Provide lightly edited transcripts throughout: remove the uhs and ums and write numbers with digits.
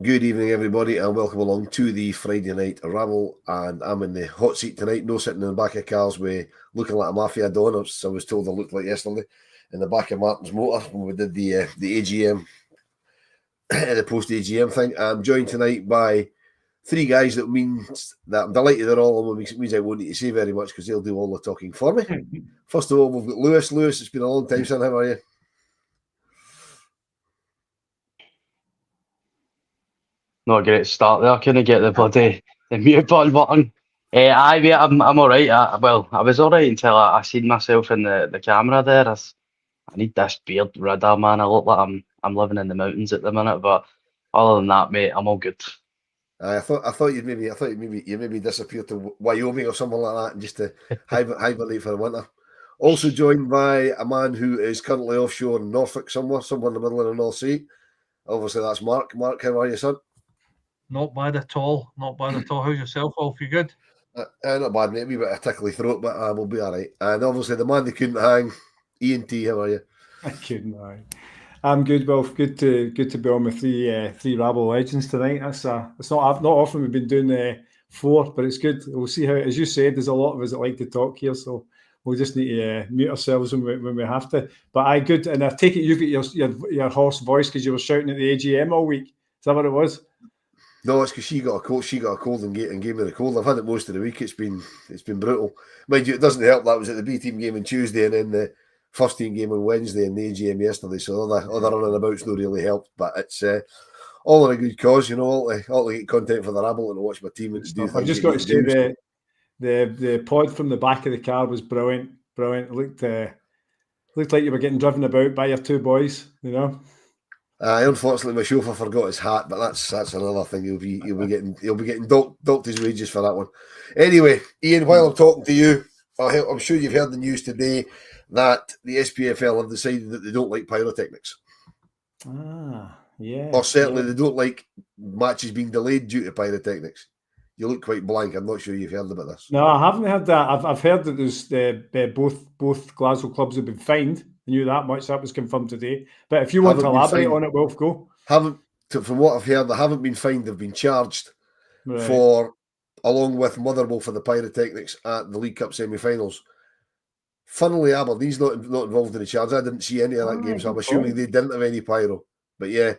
Good evening, everybody, and welcome along to the Friday night Rabble. And I'm in the hot seat tonight, no sitting in the back of cars with looking like a mafia don, as I was told I looked like yesterday, in the back of Martin's motor when we did the AGM, the post AGM thing. I'm joined tonight by three guys that means that I'm delighted they're all on, which means I won't need to say very much because they'll do all the talking for me. First of all, we've got Lewis. Lewis, it's been a long time, son. How are you? Not a great start there. I couldn't get the mute button. Aye, mate, I'm all right. I was all right until I seen myself in the camera there. I need this beard rid of, man. I look like I'm living in the mountains at the minute, but other than that, mate, I'm all good. I thought you'd maybe disappear to Wyoming or something like that, and just to hibernate for the winter. Also joined by a man who is currently offshore in Norfolk somewhere in the middle of the North Sea. Obviously, that's Mark. Mark, how are you, son? Not bad at all. Not bad at all. How's yourself, Wolf? You good? Not bad, mate. A wee bit of a tickly throat, but we'll be all right. And obviously, the man that couldn't hang, Ian T. How are you? I couldn't hang. I'm good, Wolf. Good to be on with three Rabble legends tonight. It's not often we've been doing four, but it's good. We'll see how, as you said, there's a lot of us that like to talk here, so we'll just need to mute ourselves when we have to. But I good, and I take it you got your hoarse voice because you were shouting at the AGM all week. Is that what it was? No, it's because she got a cold. She got a cold and gave me the cold. I've had it most of the week. It's been brutal. Mind you, it doesn't help that was at the B team game on Tuesday and then the first team game on Wednesday and the AGM yesterday. So all the running about's not really helped. But it's all in a good cause, you know. All to get content for the Rabble and to watch my team and to do things. I've just got to say the pod from the back of the car was brilliant. Brilliant. It looked like you were getting driven about by your two boys, you know. Unfortunately, my chauffeur forgot his hat, but that's another thing. He'll be getting docked his wages for that one. Anyway, Ian, while I'm talking to you, I'm sure you've heard the news today that the SPFL have decided that they don't like pyrotechnics. Yeah. Or certainly they don't like matches being delayed due to pyrotechnics. You look quite blank. I'm not sure you've heard about this. No, I haven't heard that. I've heard that there's both Glasgow clubs have been fined. I knew that much. That was confirmed today. But if you want to elaborate on it, Wolf, go. From what I've heard, they haven't been fined. They've been charged for, along with Motherwell, for the pyrotechnics at the League Cup semi-finals. Funnily, Aberdeen's not involved in the charge. I didn't see any of that game, so I'm assuming they didn't have any pyro. But yeah,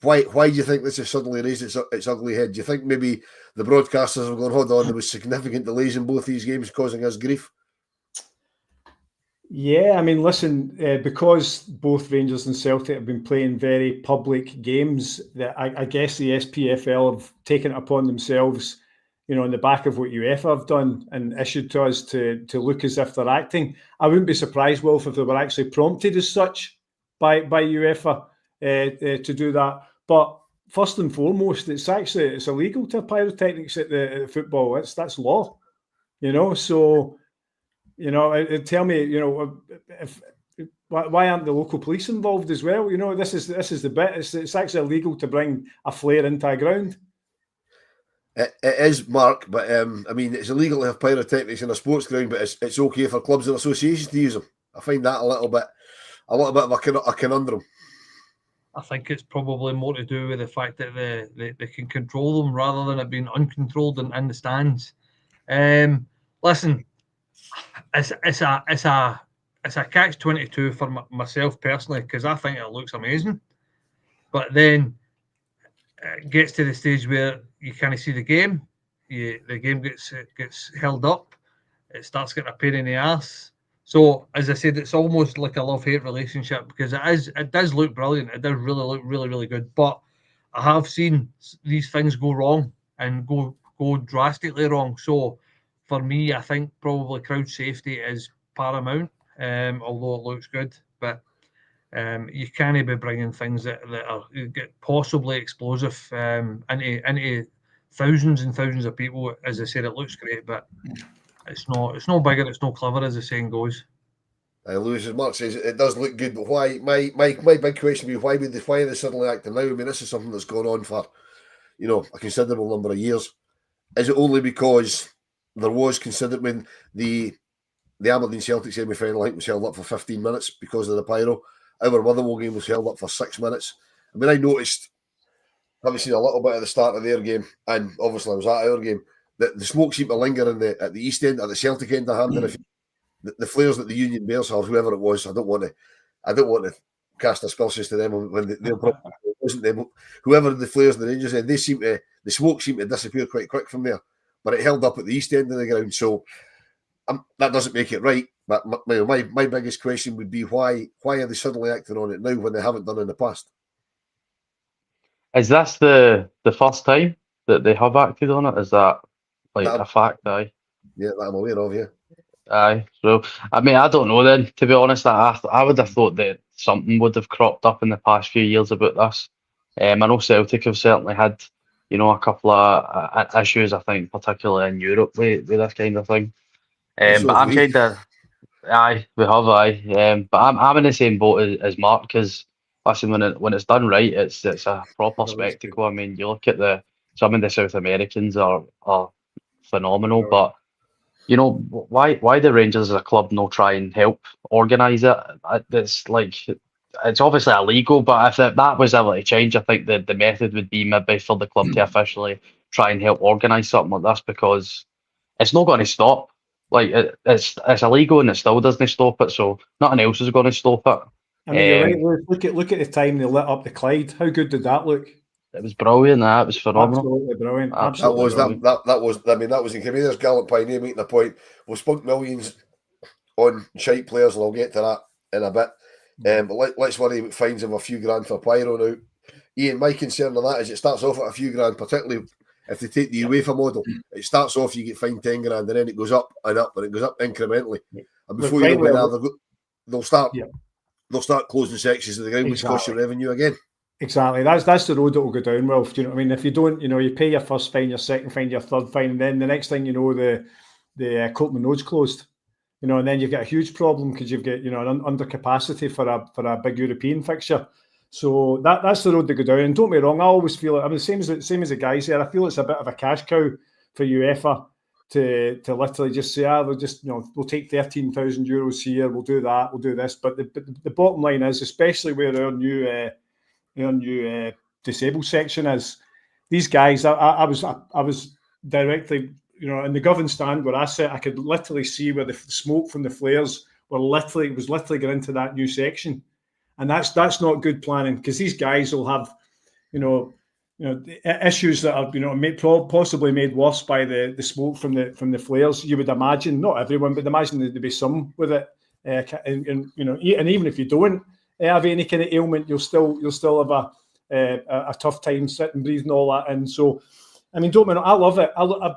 why do you think this has suddenly raised its ugly head? Do you think maybe the broadcasters have gone, hold on, there was significant delays in both these games causing us grief? Yeah, I mean, listen, because both Rangers and Celtic have been playing very public games, that I guess the SPFL have taken it upon themselves, you know, on the back of what UEFA have done and issued to us to look as if they're acting. I wouldn't be surprised, Wolf, if they were actually prompted as such by UEFA to do that. But first and foremost, it's illegal to have pyrotechnics at the football. That's law, you know. So, you know, tell me, you know, why aren't the local police involved as well? You know, this is the bit. It's actually illegal to bring a flare into a ground. It is, Mark, but I mean, it's illegal to have pyrotechnics in a sports ground, but it's okay for clubs and associations to use them. I find that a little bit of a conundrum. I think it's probably more to do with the fact that they can control them rather than it being uncontrolled in the stands. Listen, it's a catch-22 for myself personally, because I think it looks amazing, but then it gets to the stage where you can't see the game. The game gets held up. It starts getting a pain in the ass. So, as I said, it's almost like a love-hate relationship, because it does look brilliant. It does really look really, really good. But I have seen these things go wrong and go drastically wrong. So, for me, I think probably crowd safety is paramount, although it looks good. But you can't be bringing things that are possibly explosive into thousands and thousands of people. As I said, it looks great, but it's no bigger, it's no clever, as the saying goes. Lewis, as Mark says, it does look good, but why? My big question would be why are they suddenly acting now? I mean, this is something that's gone on for, you know, a considerable number of years. Is it only because there was considered when the Aberdeen Celtic semi-final, I think, was held up for 15 minutes because of the pyro? Our Motherwell game was held up for 6 minutes, I mean, I noticed, having seen a little bit at the start of their game, and obviously I was at our game, that the smoke seemed to linger at the East End, at the Celtic end of Hampden. If the flares that the Union Bears have, whoever it was, I don't want to cast aspersions to them when they're probably wasn't them. Whoever the flares and the Rangers end, the smoke seemed to disappear quite quick from there, but it held up at the East End of the ground. So that doesn't make it right. But my biggest question would be why are they suddenly acting on it now when they haven't done in the past? Is this the first time that they have acted on it? Is that like a fact? Aye. Yeah, that I'm aware of. Yeah. Aye. So I mean, I don't know. Then, to be honest, I would have thought that something would have cropped up in the past few years about this. I know Celtic have certainly had, a couple of issues. I think, particularly in Europe, with this kind of thing. So but I'm we- kind of, aye, we have, aye. But I'm in the same boat as Mark, because listen, when it's done right, it's a proper spectacle. I mean, you look at some of the South Americans are phenomenal, but why the Rangers as a club no try and help organise it? It's like, it's obviously illegal, but if that was ever to change, I think the method would be maybe for the club to officially try and help organise something like this, because it's not going to stop. Like it's illegal and it still doesn't stop it, so nothing else is going to stop it. I mean, you're right. Look at the time they lit up the Clyde. How good did that look? It was brilliant. It was phenomenal. Absolutely brilliant. Absolutely brilliant. That was. I mean, that was incredible. There's Gallant Pioneer making a point. We've spent millions on shite players, and I'll get to that in a bit. But let's worry about fines of a few grand for Pyro now. Ian, my concern on that is it starts off at a few grand, particularly if they take the UEFA model. It starts off, you get fined 10 grand, and then it goes up and up, and it goes up incrementally. And before you know it, they'll start closing sections of the ground, which costs you revenue again. Exactly. That's the road that will go down, Wilf. Do you know what I mean? If you don't, you pay your first fine, your second fine, your third fine, and then the next thing you know, the Copeland Road's closed. And then you've got a huge problem because you've got, an undercapacity for a big European fixture. So that's the road to go down. And don't get me wrong, I always feel it. I mean, same as the guys here. I feel it's a bit of a cash cow for UEFA to literally just say, we'll take 13,000 euros here, we'll do that, we'll do this. But the bottom line is, especially where our new disabled section is, these guys. I was directly, in the Govan stand where I sat, I could literally see where the smoke from the flares was literally going into that new section. And that's not good planning, because these guys will have, issues that are, possibly made worse by the smoke from the flares. You would imagine, not everyone, but imagine there'd be some with it. And even if you don't have any kind of ailment, you'll still have a tough time sitting, breathing all that in. So, I mean, don't mind, I love it. I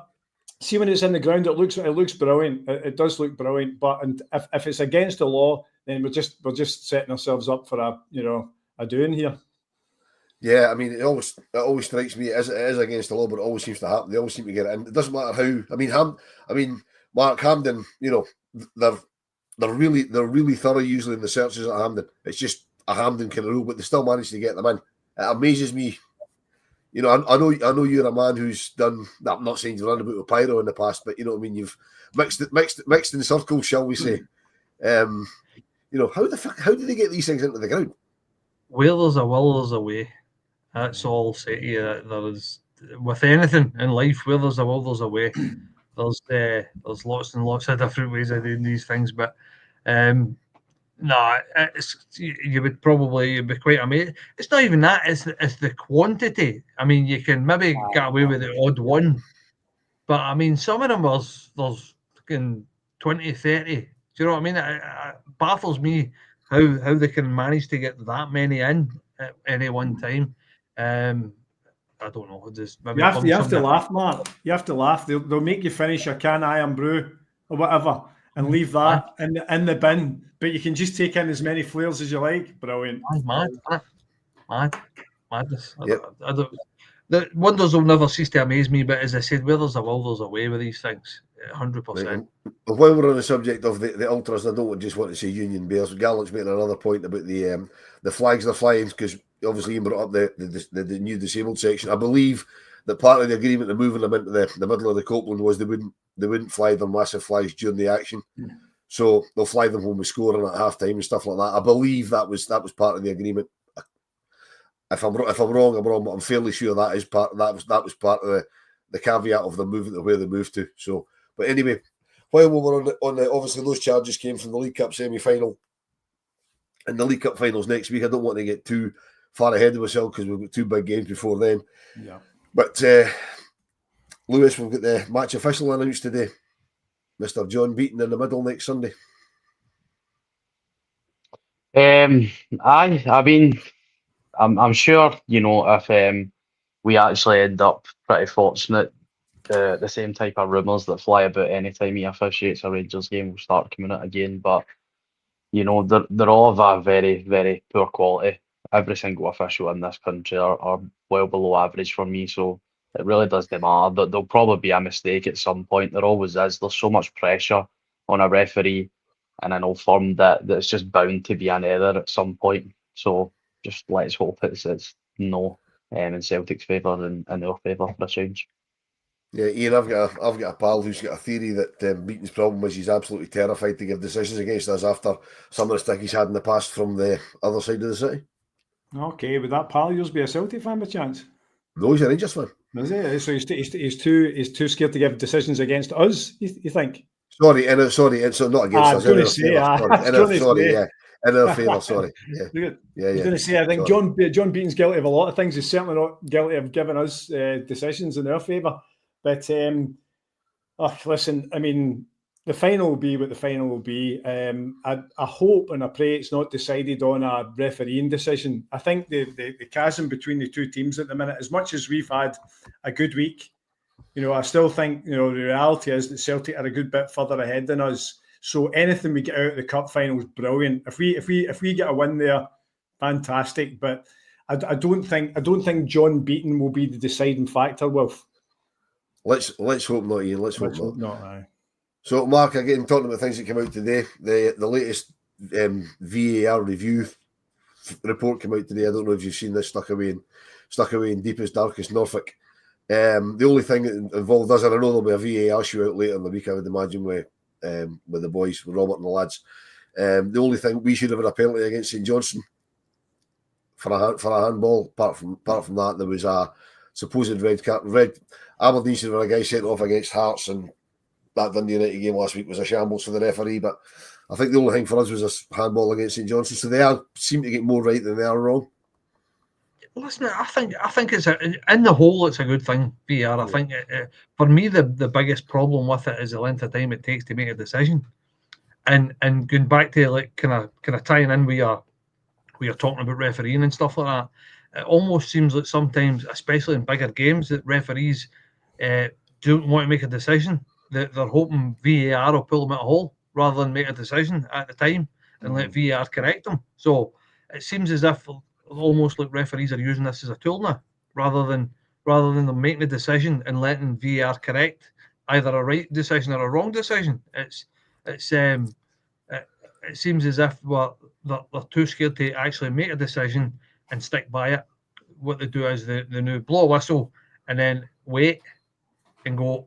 see when it's in the ground, it looks brilliant. It does look brilliant. But if it's against the law, then we're just setting ourselves up for a doing here. Yeah, I mean, it always strikes me it is against the law, but it always seems to happen. They always seem to get it in. It doesn't matter how. I mean, Mark, Hampden, they're really thorough usually in the searches at Hampden. It's just a Hampden kind of rule, but they still manage to get them in. It amazes me. I know you're a man who's done. I'm not saying you've run about with Pyro in the past, but you've mixed in circles, shall we say? How do they get these things into the ground? Where there's a will, there's a way. That's all I'll say to you. There is, with anything in life, where there's a will, there's a way. There's lots and lots of different ways of doing these things, but you would probably be quite amazed. It's not even that; it's the quantity. I mean, you can maybe get away with the odd one, but I mean, some of them there's fucking 20, 30. Do you know what I mean? It baffles me how they can manage to get that many in at any one time. I don't know. You have to laugh, Mark. You have to laugh. They'll make you finish your can iron brew or whatever and leave that in the bin. But you can just take in as many flares as you like. Brilliant. Madness. The wonders will never cease to amaze me. But as I said, where there's a will, there's a way with these things. 100%. While we're on the subject of the ultras, I don't just want to say Union Bears. Gallant's making another point about the flags they're flying, because obviously you brought up the new disabled section. I believe that part of the agreement of moving them into the middle of the Copeland was they wouldn't fly their massive flags during the action. So they'll fly them when we score at half time and stuff like that. I believe that was part of the agreement. If I'm wrong, I'm wrong, but I'm fairly sure that was part of the caveat of the movement of where they moved to. So, but anyway, while we were on the obviously those charges came from the League Cup semi-final and the League Cup finals next week. I don't want to get too far ahead of myself because we've got 2 big games before then. Yeah. But Lewis, we've got the match official announced today. Mr. John Beaton in the middle next Sunday. I mean, I'm sure, you know, if we actually end up pretty fortunate, the same type of rumours that fly about any time he officiates a Rangers game will start coming out again. But, you know, they're all of a very, very poor quality. Every single official in this country are well below average for me. So it really doesn't matter. There'll probably be a mistake at some point. There always is. There's so much pressure on a referee and an old firm that it's just bound to be an error at some point. So just let's hope it's no in Celtic's favour and in our favour for a change. Yeah, Ian, I've got a pal who's got a theory that Beaton's problem is he's absolutely terrified to give decisions against us after some of the stick he's had in the past from the other side of the city. Okay, would that pal yours be a Celtic fan by chance? No, he's a Rangers fan. Is he? So he's too scared to give decisions against us, you think? Sorry, and so not against us. In our favour, sorry. Yeah. I was going to say, I think John Beaton's guilty of a lot of things. He's certainly not guilty of giving us decisions in our favour. But listen, I mean, the final will be what the final will be. I hope and I pray it's not decided on a refereeing decision. I think the chasm between the two teams at the minute, as much as we've had a good week, you know, I still think, you know, the reality is that Celtic are a good bit further ahead than us. So anything we get out of the cup final is brilliant. If we get a win there, fantastic. But I don't think John Beaton will be the deciding factor, Wilf. Let's hope not, Ian. Let's hope not. Aye. So, Mark, again, talking about things that came out today, the latest VAR review report came out today. I don't know if you've seen this, stuck away in deepest, darkest Norfolk. The only thing that involved us, and I know there'll be a VAR show out later in the week, I would imagine, with the boys, with Robert and the lads. The only thing, we should have had a penalty against St Johnstone for a handball. Apart from that, there was a supposed red card. Aberdeen should have had a guy sent off against Hearts, and that Dundee United game last week was a shambles for the referee. But I think the only thing for us was a handball against St Johnstone. So they seem to get more right than they are wrong. Listen, I think it's in the whole, it's a good thing. VAR. I think for me the biggest problem with it is the length of time it takes to make a decision, and going back to like kind of tying in we are talking about refereeing and stuff like that. It almost seems like sometimes, especially in bigger games, that referees don't want to make a decision. They're hoping VAR will pull them out of a hole rather than make a decision at the time and let VAR correct them. So it seems as if almost like referees are using this as a tool now, rather than them making a decision and letting VAR correct either a right decision or a wrong decision. It seems as if they're too scared to actually make a decision and stick by it. What they do is the new blow a whistle and then wait and go,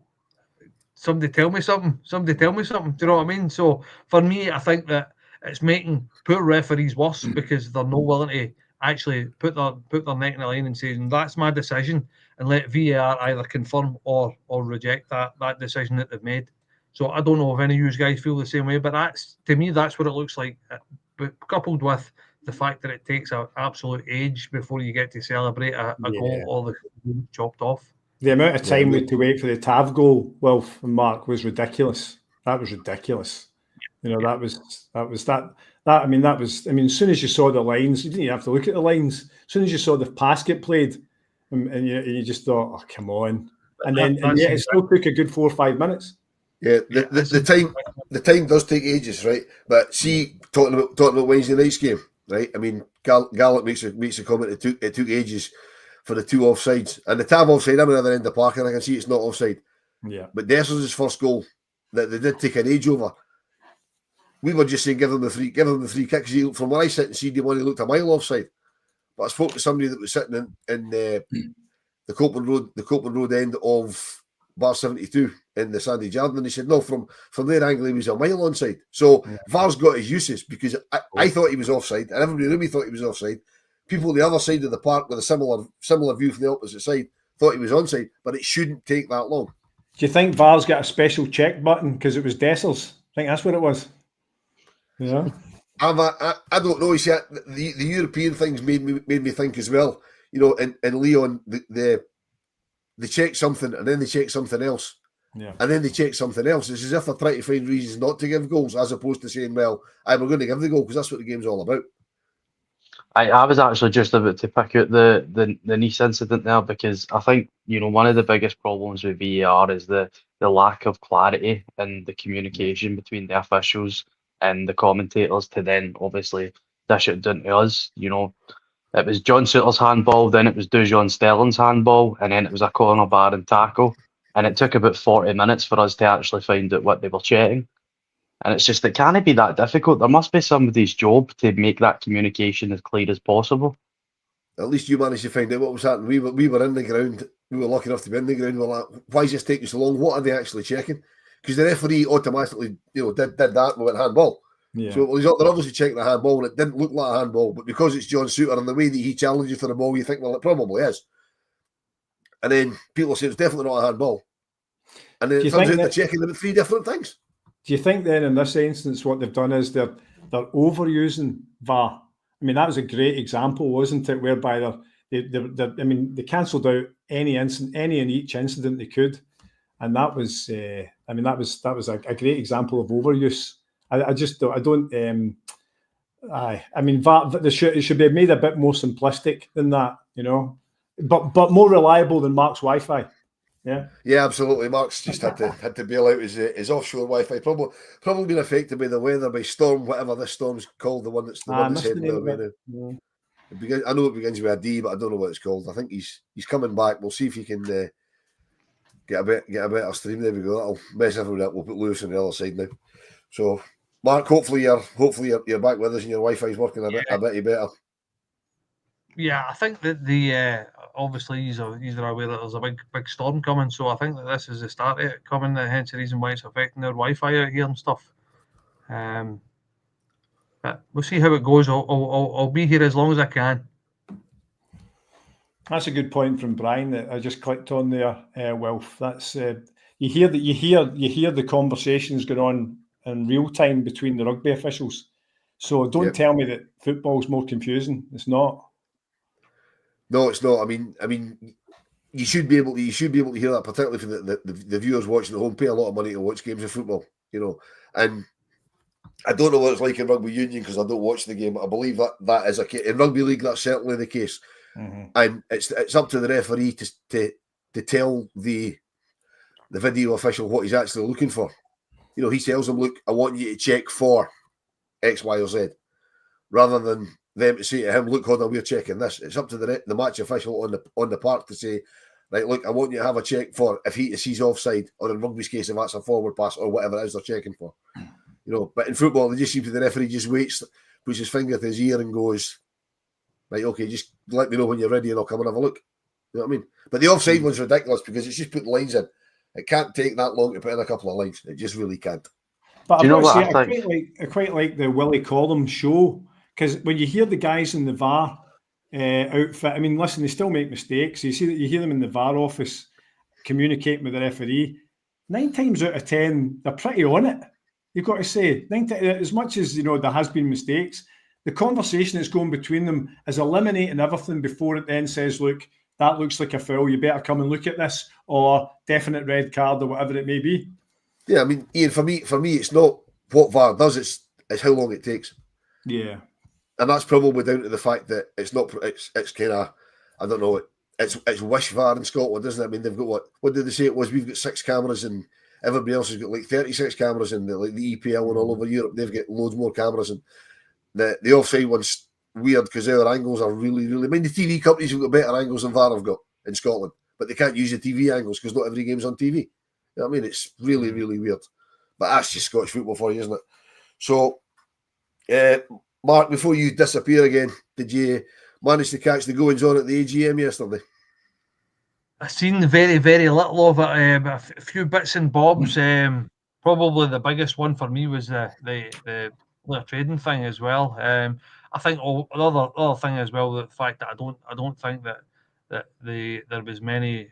somebody tell me something. Do you know what I mean? So for me, I think that it's making poor referees worse because they're not willing to actually put their neck in the line and say, that's my decision, and let VAR either confirm or reject that decision that they've made. So I don't know if any of you guys feel the same way, but to me, that's what it looks like. But coupled with the fact that it takes an absolute age before you get to celebrate a goal or the chopped off. The amount of time we had to wait for the Tav goal, Wilf and Mark, was ridiculous. That was ridiculous. You know, that was. I mean, as soon as you saw the lines, you didn't even have to look at the lines. As soon as you saw the pass get played, and you just thought, oh, come on. And then it still took a good 4 or 5 minutes. Yeah, the time does take ages, right? But see, talking about Wednesday night's game, right? I mean, Gallup makes a comment. It took ages for the 2 offsides, and the Tav offside. I'm at the other end of the park, and I can see it's not offside. Yeah, but Dessers' first goal that they did take an age over. We were just saying give him the free kick. From where I sit and see, he looked a mile offside. But I spoke to somebody that was sitting in the Copeland Road end of Bar 72 in the Sandy Jardin, and he said no, from their angle he was a mile onside. So VAR's got his uses, because I thought he was offside, and everybody knew me thought he was offside, people on the other side of the park with a similar view from the opposite side thought he was onside, but it shouldn't take that long. Do you think VAR's got a special check button because it was Dessers? I think that's what it was. Yeah. I don't know. You see, the European things made me think as well. You know, in Leon, they check something and then they check something else. Yeah. And then they check something else. It's as if they're trying to find reasons not to give goals, as opposed to saying, well, we're going to give the goal because that's what the game's all about. I was actually just about to pick out the Nice incident there, because I think, you know, one of the biggest problems with VAR is the lack of clarity and the communication between the officials and the commentators to then obviously dish it down to us. You know, it was John Souttar's handball, then it was Dujon Sterling's handball, and then it was a corner bar and tackle. And it took about 40 minutes for us to actually find out what they were checking. And it's just, it can't be that difficult. There must be somebody's job to make that communication as clear as possible. At least you managed to find out what was happening. We were in the ground. We were lucky enough to be in the ground. We were like, why is this taking so long? What are they actually checking? Because the referee automatically, you know, did that and went handball. Yeah. So they're obviously checking the handball, and it didn't look like a handball. But because it's John Souttar and the way that he challenges for the ball, you think, well, it probably is. And then people say it's definitely not a handball. And then it turns out they're checking them at 3 different things. Do you think then in this instance what they've done is they're overusing VAR? I mean, that was a great example, wasn't it? Whereby they cancelled out any and each incident they could, and that was that was a great example of overuse. I mean, VAR, it should be made a bit more simplistic than that, you know, but more reliable than Mark's Wi-Fi. Yeah, absolutely. Mark's just had to bail out his offshore Wi-Fi. Probably been affected by the weather, by storm, whatever this storm's called, the one that's heading that way now. Yeah. I know it begins with a D, but I don't know what it's called. I think he's coming back. We'll see if he can get a better stream. There we go. That'll mess everyone up. We'll put Lewis on the other side now. So, Mark, hopefully you're back with us and your Wi-Fi's working a bit better. Yeah, I think that obviously he's aware that there's a big storm coming, so I think that this is the start of it coming, hence the reason why it's affecting their Wi-Fi out here and stuff. But we'll see how it goes. I'll be here as long as I can. That's a good point from Brian that I just clicked on there, Wilf. That's you hear the conversations going on in real time between the rugby officials. So don't tell me that football's more confusing. It's not. No, it's not. I mean, you should be able to hear that, particularly for the viewers watching at home. Pay a lot of money to watch games of football, you know. And I don't know what it's like in rugby union because I don't watch the game. But I believe that is a case. In rugby league, that's certainly the case. Mm-hmm. And it's up to the referee to tell the video official what he's actually looking for. You know, he tells them, "Look, I want you to check for X, Y, or Z," rather than them to say to him, "Look, hold on, we're checking this." It's up to the match official on the park to say, "Right, look, I want you to have a check for if he sees offside, or in rugby's case, if that's a forward pass or whatever it is they're checking for." You know, but in football, they just seem to the referee just waits, puts his finger to his ear, and goes, "Right, okay, just let me know when you're ready, and I'll come and have a look." You know what I mean? But the offside one's ridiculous because it's just putting lines in. It can't take that long to put in a couple of lines. It just really can't. But I quite like the Willie Collum show. Because when you hear the guys in the VAR outfit, I mean, listen, they still make mistakes. You hear them in the VAR office communicating with the referee. 9 times out of 10, they're pretty on it. You've got to say, as much as you know there has been mistakes, the conversation that's going between them is eliminating everything before it then says, "Look, that looks like a foul. You better come and look at this," or definite red card or whatever it may be. Yeah, I mean, Ian, for me, it's not what VAR does; it's how long it takes. Yeah. And that's probably down to the fact that it's kind of, I don't know, it's wish VAR in Scotland, isn't it? I mean, they've got what did they say it was? We've got 6 cameras and everybody else has got like 36 cameras, and the EPL and all over Europe, they've got loads more cameras. And the offside one's weird because our angles are really, really. I mean, the TV companies have got better angles than VAR have got in Scotland, but they can't use the TV angles because not every game's on TV. You know what I mean? It's really, really weird. But that's just Scottish football for you, isn't it? So, Mark, before you disappear again, did you manage to catch the goings on at the AGM yesterday? I've seen very, very little of it, but a few bits and bobs. Probably the biggest one for me was the trading thing as well. I think the other thing as well, the fact that I don't think that there was many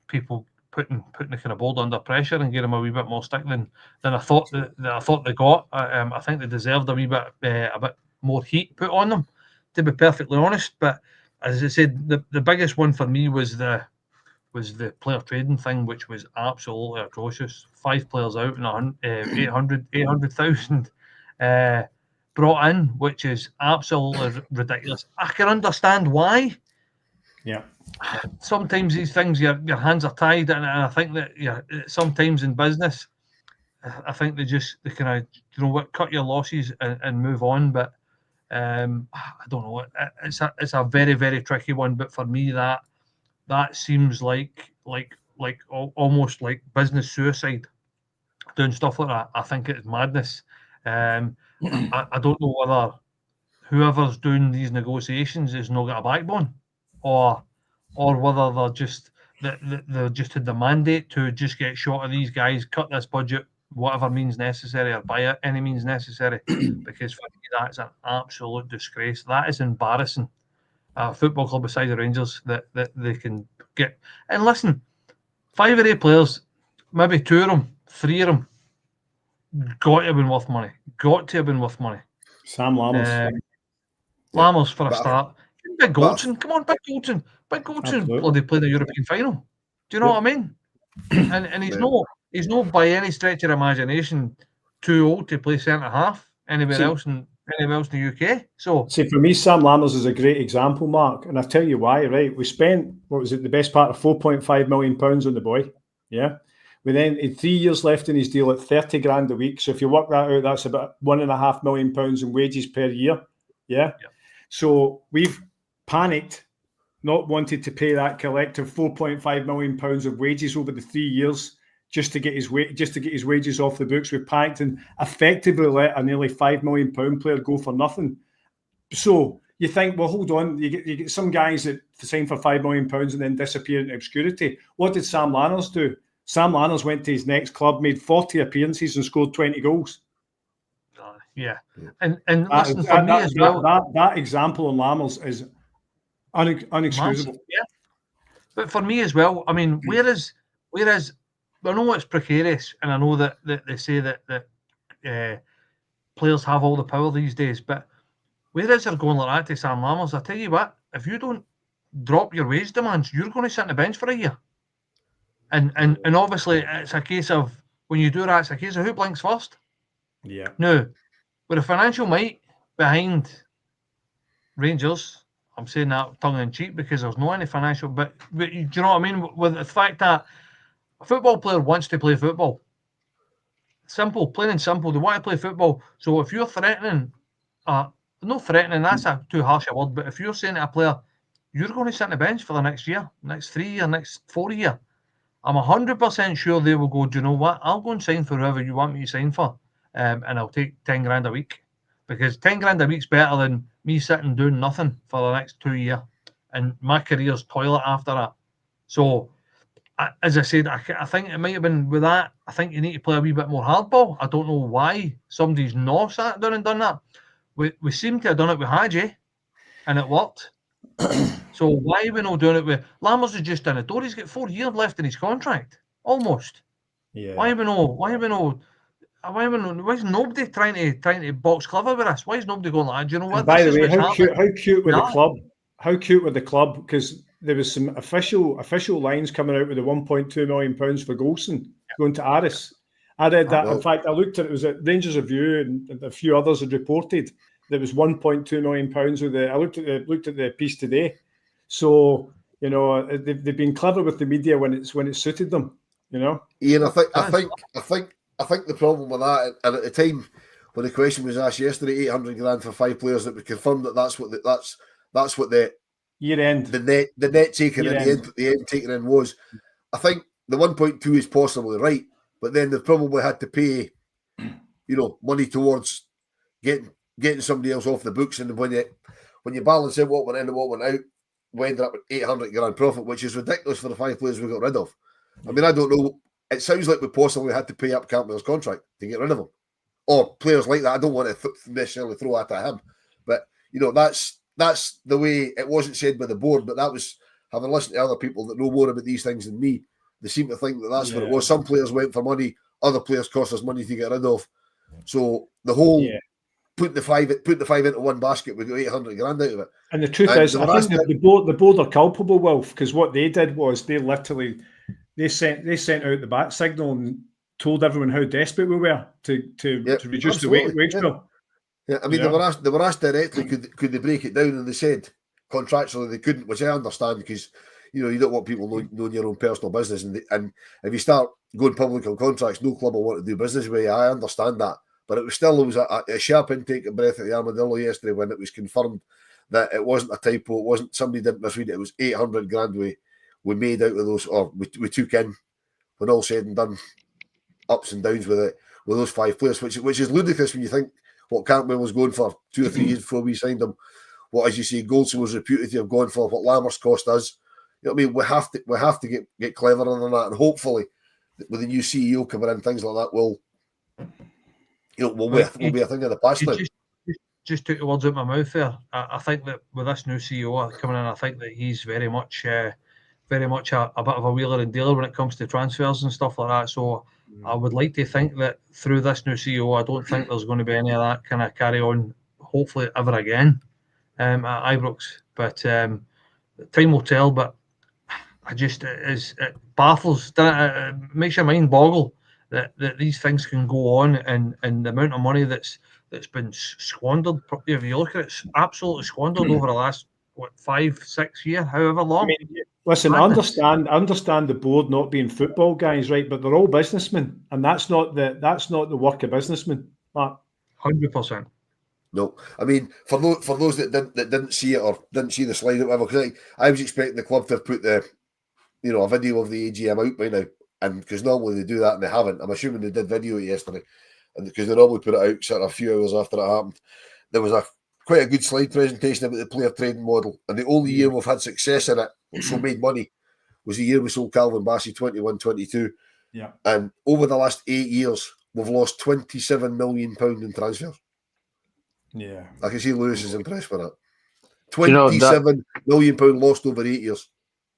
people putting the kind of board under pressure and getting them a wee bit more stick than I thought that I thought they got. I think they deserved a bit more heat put on them, to be perfectly honest. But as I said, the biggest one for me was the player trading thing, which was absolutely atrocious. 5 players out and 800,000 brought in, which is absolutely ridiculous. I can understand why. Yeah. Sometimes these things, your hands are tied, and I think that sometimes in business, I think they kind of cut your losses and move on. But I don't know. It's a very, very tricky one. But for me, that seems like almost like business suicide, doing stuff like that. I think it's madness. I don't know whether whoever's doing these negotiations is not got a backbone, or whether they just had the mandate to just get shot of these guys, cut this budget, whatever means necessary, or by any means necessary. Because for me, that's an absolute disgrace. That is embarrassing. A football club beside the Rangers that they can get. And listen, 5 or 8 players, maybe 2 of them, 3 of them, got to have been worth money. Sam Lammers. Lammers for a start. Big Goldson, come on, Big Goldson. Absolutely. Bloody played the European final. Do you know what I mean? And he's not by any stretch of imagination too old to play centre half anywhere else in the UK. So see, for me, Sam Lammers is a great example, Mark, and I'll tell you why. Right, we spent the best part of £4.5 million on the boy. Yeah, we then had 3 years left in his deal at 30 grand a week. So if you work that out, that's about £1.5 million in wages per year. Yeah. So we've panicked, not wanted to pay that collective £4.5 million of wages over the 3 years just to get his wages off the books. We've panicked and effectively let a nearly £5 million player go for nothing. So you think, well, hold on, you get some guys that sign for £5 million and then disappear into obscurity. What did Sam Lanners do? Sam Lanners went to his next club, made 40 appearances and scored 20 goals. And listen, for me as well, that example on Lammers is unexcusable. Yeah, but for me as well, I mean, whereas I know it's precarious, and I know that they say that players have all the power these days, but whereas they're going like that to Sam Lammers, I tell you what, if you don't drop your wage demands, you're going to sit on the bench for a year. And obviously it's a case of, when you do that, it's a case of who blinks first. Yeah. Now, with the financial might behind Rangers, I'm saying that tongue in cheek because there's no any financial, but do you know what I mean? With the fact that a football player wants to play football. Simple, plain and simple. They want to play football. So if you're threatening, not threatening, that's too harsh a word, but if you're saying to a player, you're going to sit on the bench for the next year, next 3 year, next 4 year, I'm 100% sure they will go, do you know what? I'll go and sign for whoever you want me to sign for, and I'll take 10 grand a week. Because 10 grand a week's better than me sitting doing nothing for the next 2 years. And my career's toilet after that. So, as I said, I think it might have been with that. I think you need to play a wee bit more hardball. I don't know why somebody's not sat down and done that. We seem to have done it with Hadji, and it worked. So why are we not doing it with Lammers? Is just in the door. He's got 4 years left in his contract, almost. Yeah. Why is nobody trying to box clever with us? Why is nobody going like that? Do you know what? And by the way, how cute with the club? How cute with the club? Because there was some official lines coming out with the £1.2 million for Golson going to Aris. I read that. In fact, I looked at it was at Rangers Review, and a few others had reported there was £1.2 million with the. I looked at the piece today. So they've been clever with the media when it suited them. Ian, I think the problem with that, and at the time when the question was asked yesterday, 800 grand for 5 players, that we confirmed that that's what the year end, the net taken in, the end taken in was. I think the 1.2 is possibly right, but then they've probably had to pay, money towards getting somebody else off the books, and when you balance out what went in and what went out, we ended up with 800 grand profit, which is ridiculous for the 5 players we got rid of. I mean, I don't know. It sounds like we possibly had to pay up Campbell's contract to get rid of him, or players like that. I don't want to necessarily throw that at him, But that's the way it wasn't said by the board. But that was, having listened to other people that know more about these things than me, they seem to think that that's what it was. Some players went for money, other players cost us money to get rid of. So the whole put the five into one basket, we got 800 grand out of it. And the truth is, I think the board are culpable, Wilf, because what they did was they literally sent out the bat signal and told everyone how desperate we were to reduce the wage bill. Yeah, I mean, they were asked directly, could they break it down, and they said contractually they couldn't, which I understand, because you don't want people knowing your own personal business, and if you start going public on contracts, no club will want to do business with you. I understand that, but it was a sharp intake of breath at the Armadillo yesterday when it was confirmed that it wasn't a typo, it wasn't, somebody didn't misread it. It was 800 grand we made out of those, or we took in, when all said and done, ups and downs with it, with those 5 players, which is ludicrous when you think what Cantwell was going for 2 or 3 years before we signed him. What, as you say, Goldson was reputed to have gone for, what Lammers cost us. You know what I mean? We have to get cleverer than that, and hopefully, with the new CEO coming in, things like that will be a thing of the past now. Just took the words out of my mouth there. I think that with this new CEO coming in, I think that he's very much a bit of a wheeler and dealer when it comes to transfers and stuff like that. So I would like to think that through this new CEO, I don't think there's going to be any of that kind of carry on, hopefully, ever again at Ibrox. But time will tell. But it baffles, it makes your mind boggle that these things can go on, and the amount of money that's been squandered. If you look at it, it's absolutely squandered over the last 5-6 years, however long. I mean, listen, I understand the board not being football guys, right? But they're all businessmen, and that's not the work of businessmen. 100%. No, I mean, for those that didn't see it or didn't see the slide or whatever, because I was expecting the club to have put a video of the AGM out by now, and because normally they do that and they haven't. I'm assuming they did video it yesterday, and because they normally put it out sort of a few hours after it happened. There was quite a good slide presentation about the player trading model, and the only year we've had success in it, so made money, was the year we sold Calvin Bassey 21-22. Yeah, and over the last 8 years, we've lost £27 million in transfers. Yeah, I can see Lewis is impressed with that. £27 million lost over 8 years.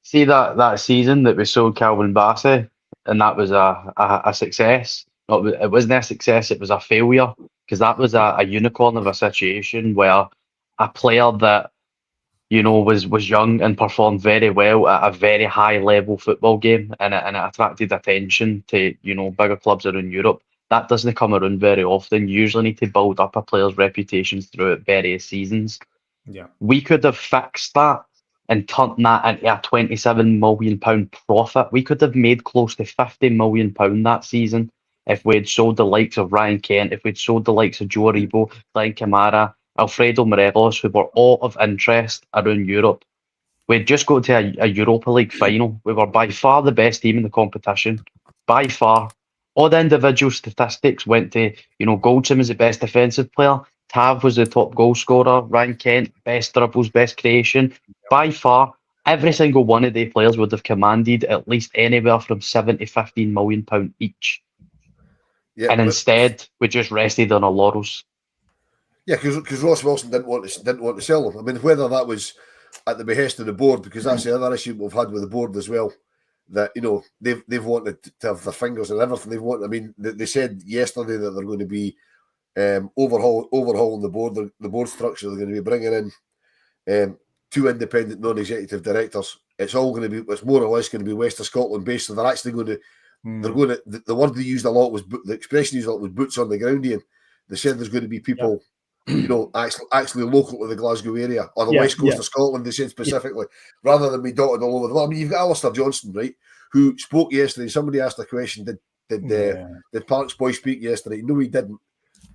See that season that we sold Calvin Bassey, and that was a success. No, it wasn't a success, it was a failure, because that was a unicorn of a situation where a player that was young and performed very well at a very high level football game, and it attracted attention to bigger clubs around Europe. That doesn't come around very often. You usually need to build up a player's reputations throughout various seasons. Yeah, we could have fixed that and turned that into a £27 million profit. We could have made close to £50 million that season if we'd sold the likes of Ryan Kent, if we'd sold the likes of Joe Aribo, Glenn Kamara, Alfredo Morelos, who were all of interest around Europe. We'd just got to a Europa League final. We were by far the best team in the competition. By far. All the individual statistics went to, Goldson was the best defensive player. Tav was the top goal scorer. Ryan Kent, best dribbles, best creation. By far, every single one of the players would have commanded at least anywhere from £7 to £15 million each. Yeah, and instead, we just rested on our laurels. Yeah, because Ross Wilson didn't want to sell them. I mean, whether that was at the behest of the board, because that's the other issue we've had with the board as well. That they've wanted to have their fingers and everything. I mean, they said yesterday that they're going to be overhauling the board structure. They're going to be bringing in 2 independent non-executive directors. It's all going to be. It's more or less going to be West of Scotland based. So they're actually going to. They're going to. The word they used a lot was the expression used a lot was boots on the ground. Ian. They said there's going to be people. Actually local to the Glasgow area or the west coast of Scotland, they said specifically, rather than be dotted all over the world. I mean, you've got Alistair Johnston, right, who spoke yesterday. Somebody asked a question, did Parks Boy speak yesterday? No, he didn't.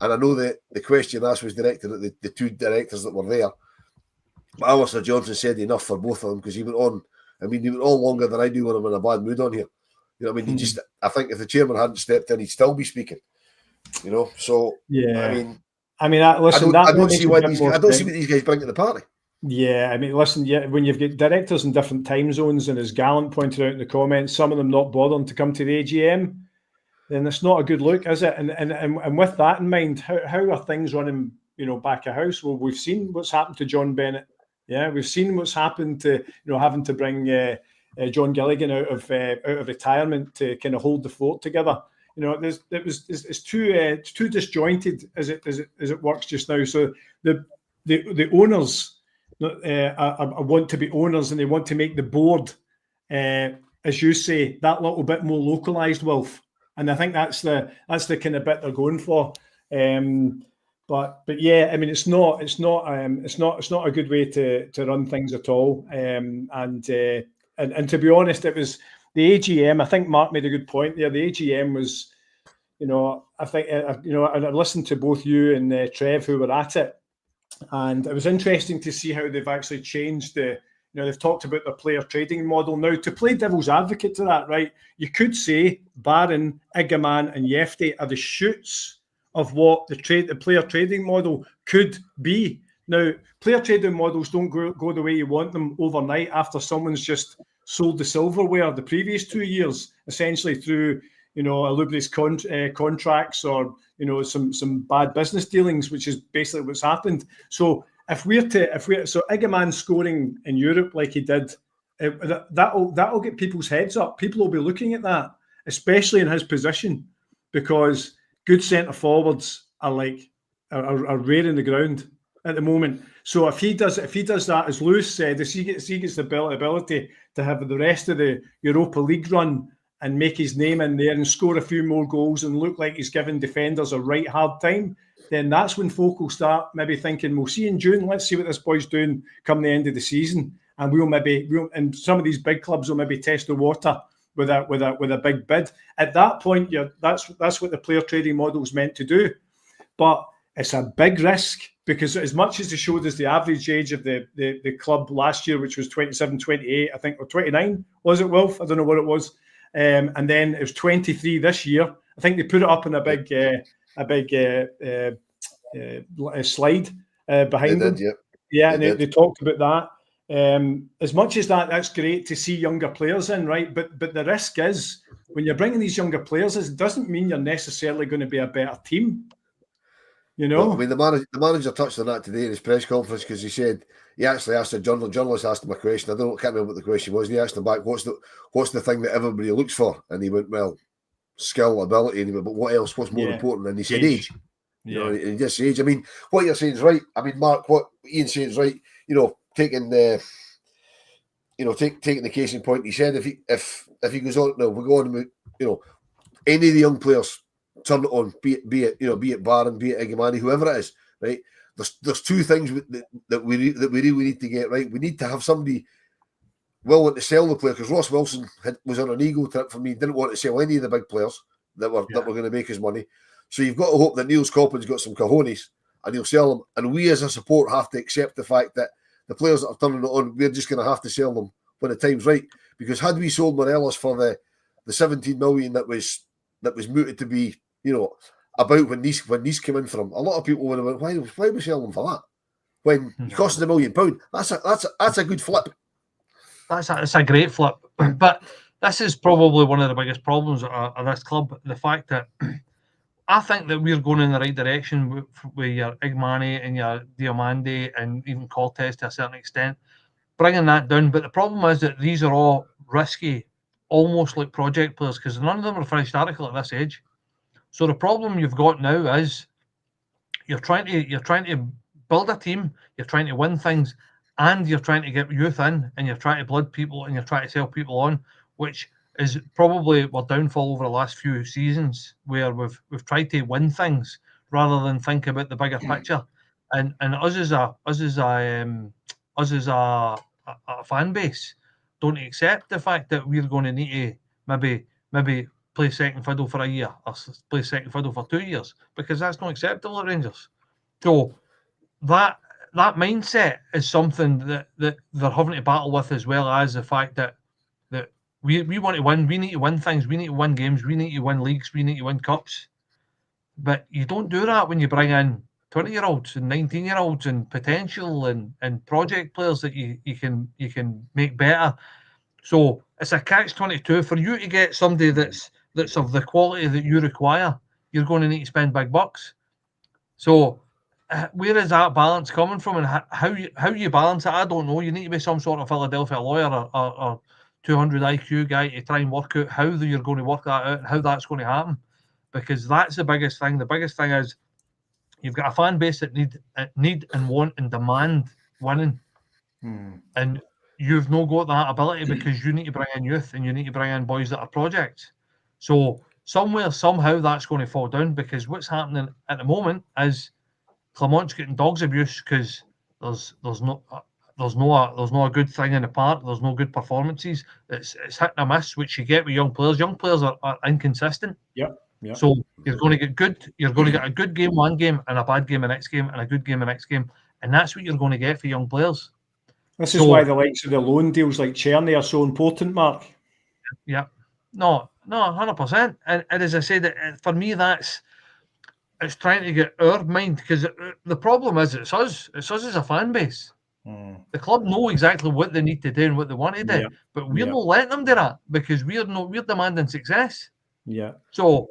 And I know that the question asked was directed at the 2 directors that were there. But Alistair Johnston said enough for both of them, because he went on. I mean, he went on longer than I do when I'm in a bad mood on here. You know what I mean? I think if the chairman hadn't stepped in, he'd still be speaking. So yeah. I don't see what these guys bring to the party. Yeah, I mean, listen, when you've got directors in different time zones, and as Gallant pointed out in the comments, some of them not bothering to come to the AGM, then it's not a good look, is it? And with that in mind, how are things running back of house. Well, we've seen what's happened to John Bennett. Yeah, we've seen what's happened to having to bring John Gilligan out of retirement to kind of hold the fort together. It's too disjointed as it works just now. So the owners want to be owners, and they want to make the board, as you say, that little bit more localized, Wilf. And I think that's the kind of bit they're going for. But yeah, I mean, it's not a good way to run things at all. And to be honest, it was the AGM. I think Mark made a good point there. The AGM was, I think, I listened to both you and Trev who were at it, and it was interesting to see how they've actually changed they've talked about the player trading model. Now, to play devil's advocate to that, right, you could say Barron, Igaman and Yefty are the shoots of what the player trading model could be. Now, player trading models don't go the way you want them overnight after someone's just sold the silverware the previous 2 years, essentially through, Alubri's contracts or, some bad business dealings, which is basically what's happened. So so Igaman scoring in Europe like he did, that'll get people's heads up. People will be looking at that, especially in his position, because good centre forwards are rare in the ground at the moment. So if he does that, as Lewis said, if he gets the ability to have the rest of the Europa League run and make his name in there and score a few more goals and look like he's giving defenders a right hard time, then that's when folk will start maybe thinking, we'll see in June, let's see what this boy's doing come the end of the season, and and some of these big clubs will maybe test the water with a big bid. At that point, that's what the player trading model is meant to do. But it's a big risk, because as much as they showed us the average age of the club last year, which was 27, 28, I think, or 29, was it, Wilf? I don't know what it was. And then it was 23 this year. I think they put it up in a big slide behind them. Yep. Yeah, and they talked about that. As much as that's great to see younger players in, right? But the risk is, when you're bringing these younger players, it doesn't mean you're necessarily going to be a better team. Well, I mean, the manager touched on that today in his press conference, because he actually asked a journalist asked him a question. I can't remember what the question was. And he asked him back, "What's the thing that everybody looks for?" And he went, "Well, skill, ability." And he went, "But what else? What's more important?" And he said, "Age." And just age. I mean, what you're saying is right. I mean, Mark, what Ian's saying is right. Taking the case in point, he said if he goes on, we go on with any of the young players, turn it on, be it Barron, be it Igamani, whoever it is, right? There's two things that we really need to get right. We need to have somebody willing to sell the player, because Ross Wilson was on an ego trip for me. Didn't want to sell any of the big players that were going to make his money. So you've got to hope that Niels Coppin's got some cojones and he'll sell them. And we as a support have to accept the fact that the players that are turning it on, we're just going to have to sell them when the time's right. Because had we sold Morelos for the 17 million that was mooted to be, about when these came in for him, a lot of people would have went, why are we selling them for that? When it costs £1 million, that's a good flip. That's a great flip. But this is probably one of the biggest problems of this club, the fact that I think that we're going in the right direction with your Igmani and your Diomande and even Cortez to a certain extent, bringing that down. But the problem is that these are all risky, almost like project players, because none of them are finished article at this age. So the problem you've got now is you're trying to build a team, you're trying to win things, and you're trying to get youth in, and you're trying to blood people, and you're trying to sell people on, which is probably our downfall over the last few seasons, where we've tried to win things rather than think about the bigger picture. And us as a fan base don't accept the fact that we're going to need to maybe play second fiddle for a year or play second fiddle for 2 years, because that's not acceptable at Rangers. So that mindset is something that they're having to battle with, as well as the fact that we want to win. We need to win things. We need to win games. We need to win leagues. We need to win cups. But you don't do that when you bring in 20-year-olds and 19-year-olds and potential and project players that you can make better. So it's a catch-22 for you to get somebody that's of the quality that you require. You're going to need to spend big bucks. So where is that balance coming from, and how you balance it? I don't know. You need to be some sort of Philadelphia lawyer or 200 IQ guy to try and work out how you're going to work that out and how that's going to happen, because that's the biggest thing. The biggest thing is you've got a fan base that need and want and demand winning, and you've not got that ability because you need to bring in youth and you need to bring in boys that are projects. So somewhere, somehow, that's going to fall down, because what's happening at the moment is Clermont's getting dogs abuse because there's no a good thing in the park. There's no good performances. It's hit and miss, which you get with young players. Young players are inconsistent. Yep. So you're going to get good. You're going to get a good game one game and a bad game the next game and a good game the next game, and that's what you're going to get for young players. This is why the likes of the loan deals like Cherny are so important, Mark. Yeah. No, 100%. And as I said, for me, it's trying to get our mind, because the problem is it's us as a fan base. The club know exactly what they need to do and what they want to do, but we're not letting them do that because we're demanding success. Yeah. So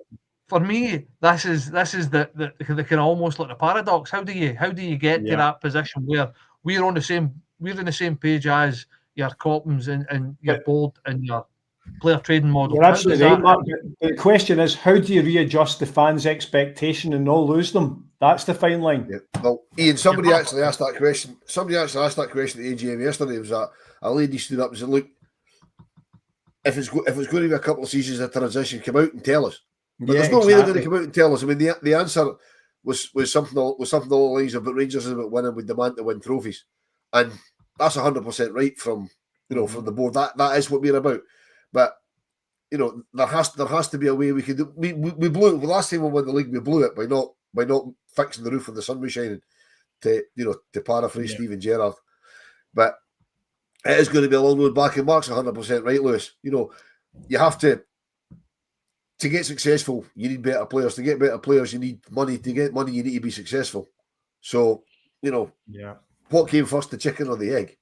for me, this is the kind of almost like the paradox. How do you get to that position where we're in the same page as your Coppens and your board and your player trading model? You're absolutely right, Mark. The question is, how do you readjust the fans' expectation and not lose them? That's the fine line. Yeah. Well, Ian, somebody actually asked that question. Somebody actually asked that question at the AGM yesterday. It was a lady stood up and said, "Look, if it's going to be a couple of seasons of transition, come out and tell us." But there's no way they're going to come out and tell us. I mean, the answer was something along the lines of, "But Rangers is about winning. We demand to win trophies," and that's 100% right from from the board. That is what we're about. But there has to be a way we can do. We blew it. The last time we won the league, we blew it by not fixing the roof when the sun was shining. To paraphrase Steven Gerrard, but it is going to be a long road back. And Mark's 100% right, Lewis. You have to get successful. You need better players. To get better players, you need money. To get money, you need to be successful. So what came first, the chicken or the egg?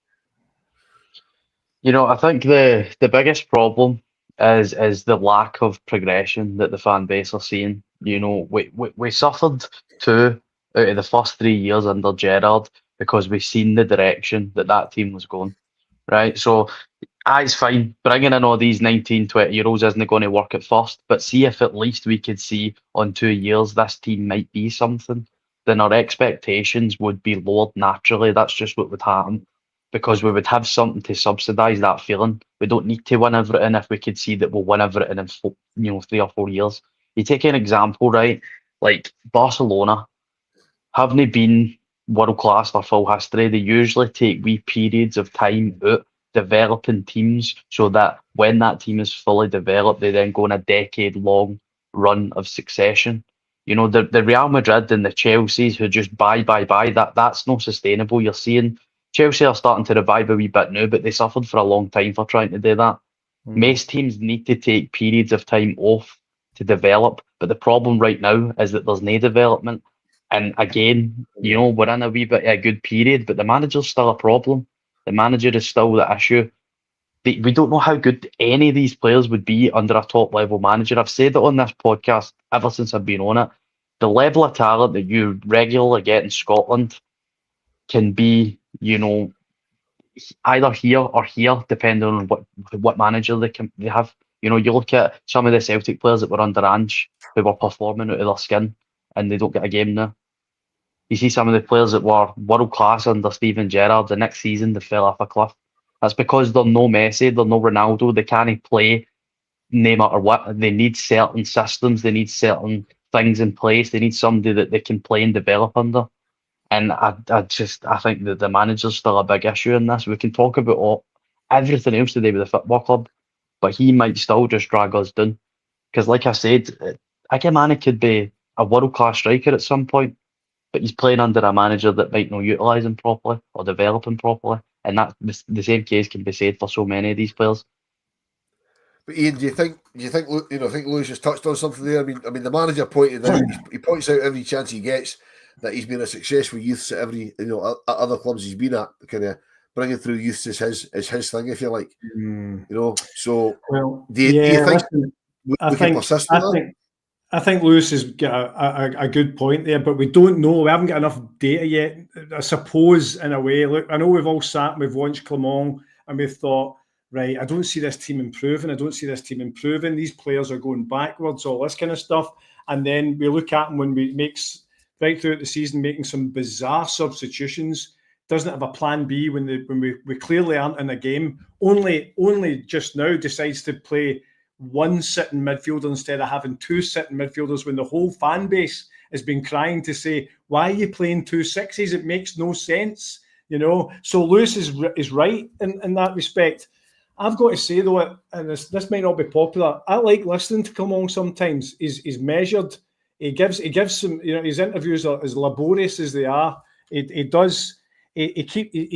I think the biggest problem is the lack of progression that the fan base are seeing. We suffered 2 out of the first 3 years under Gerrard because we've seen the direction that team was going, right? So it's fine. Bringing in all these 19, 20-year-olds isn't going to work at first, but see if at least we could see on 2 years this team might be something, then our expectations would be lowered naturally. That's just what would happen, because we would have something to subsidise that feeling. We don't need to win everything if we could see that we'll win everything in 3 or 4 years. You take an example, right? Like Barcelona, haven't they been world class for full history? They usually take wee periods of time out developing teams so that when that team is fully developed, they then go on a decade-long run of succession. The Real Madrid and the Chelseas who just buy, that's not sustainable. You're seeing Chelsea are starting to revive a wee bit now, but they suffered for a long time for trying to do that. Most teams need to take periods of time off to develop, but the problem right now is that there's no development. And again, we're in a wee bit of a good period, but the manager's still a problem. The manager is still the issue. We don't know how good any of these players would be under a top-level manager. I've said it on this podcast ever since I've been on it. The level of talent that you regularly get in Scotland can be, either here or here, depending on what manager they have. You look at some of the Celtic players that were under Ange, who were performing out of their skin, and they don't get a game now. You see some of the players that were world class under Steven Gerrard, the next season they fell off a cliff. That's because they're no Messi, they're no Ronaldo, they can't play no matter what. They need certain systems, they need certain things in place, they need somebody that they can play and develop under. And I think that the manager's still a big issue in this. We can talk about everything else today with the football club, but he might still just drag us down. Because like I said, Agamani could be a world-class striker at some point, but he's playing under a manager that might not utilise him properly or develop him properly. And that the same case can be said for so many of these players. But Ian, do you think Lewis has touched on something there? I mean, the manager pointed out, he points out every chance he gets that he's been a successful youth at every at other clubs he's been at, kind of bringing through youths is his thing, if you like. So do you think we can persist with that? I think Lewis has got a good point there, but we don't know. We haven't got enough data yet. I suppose, in a way, look, I know we've all sat and we've watched Clement and we've thought, right, I don't see this team improving. I don't see this team improving. These players are going backwards, all this kind of stuff. And then we look at him when we makes right throughout the season, making some bizarre substitutions. Doesn't have a plan B when we clearly aren't in a game. Only just now decides to play one sitting midfielder instead of having two sitting midfielders when the whole fan base has been crying to say, why are you playing 2 6s? It makes no sense, you know. So Lewis is right in that respect. I've got to say though, and this might not be popular, I like listening to Clement sometimes. He's measured. He gives some, you know, his interviews are as laborious as they are. He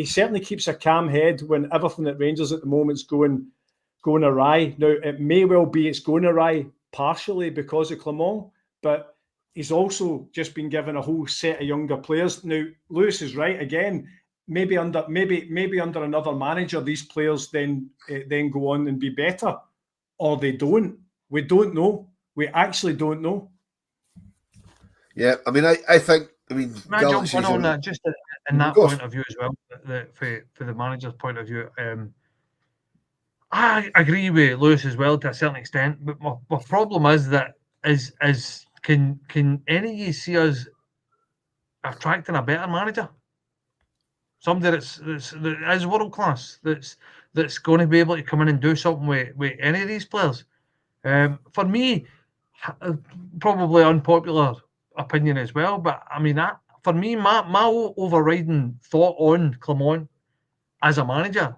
certainly keeps a calm head when everything at Rangers at the moment's going awry. Now, it may well be it's going awry partially because of Clement, but he's also just been given a whole set of younger players. Now, Lewis is right again. Maybe under another manager, these players then go on and be better, or they don't. We don't know. We actually don't know. Yeah, I mean, I think. I mean, can I jump in on that just in that point of view as well? For the manager's point of view, I agree with Lewis as well to a certain extent. But my problem is that can any of you see us attracting a better manager? Somebody that is world class, that's going to be able to come in and do something with any of these players. For me, probably unpopular opinion as well, but I mean, for me, my overriding thought on Clement as a manager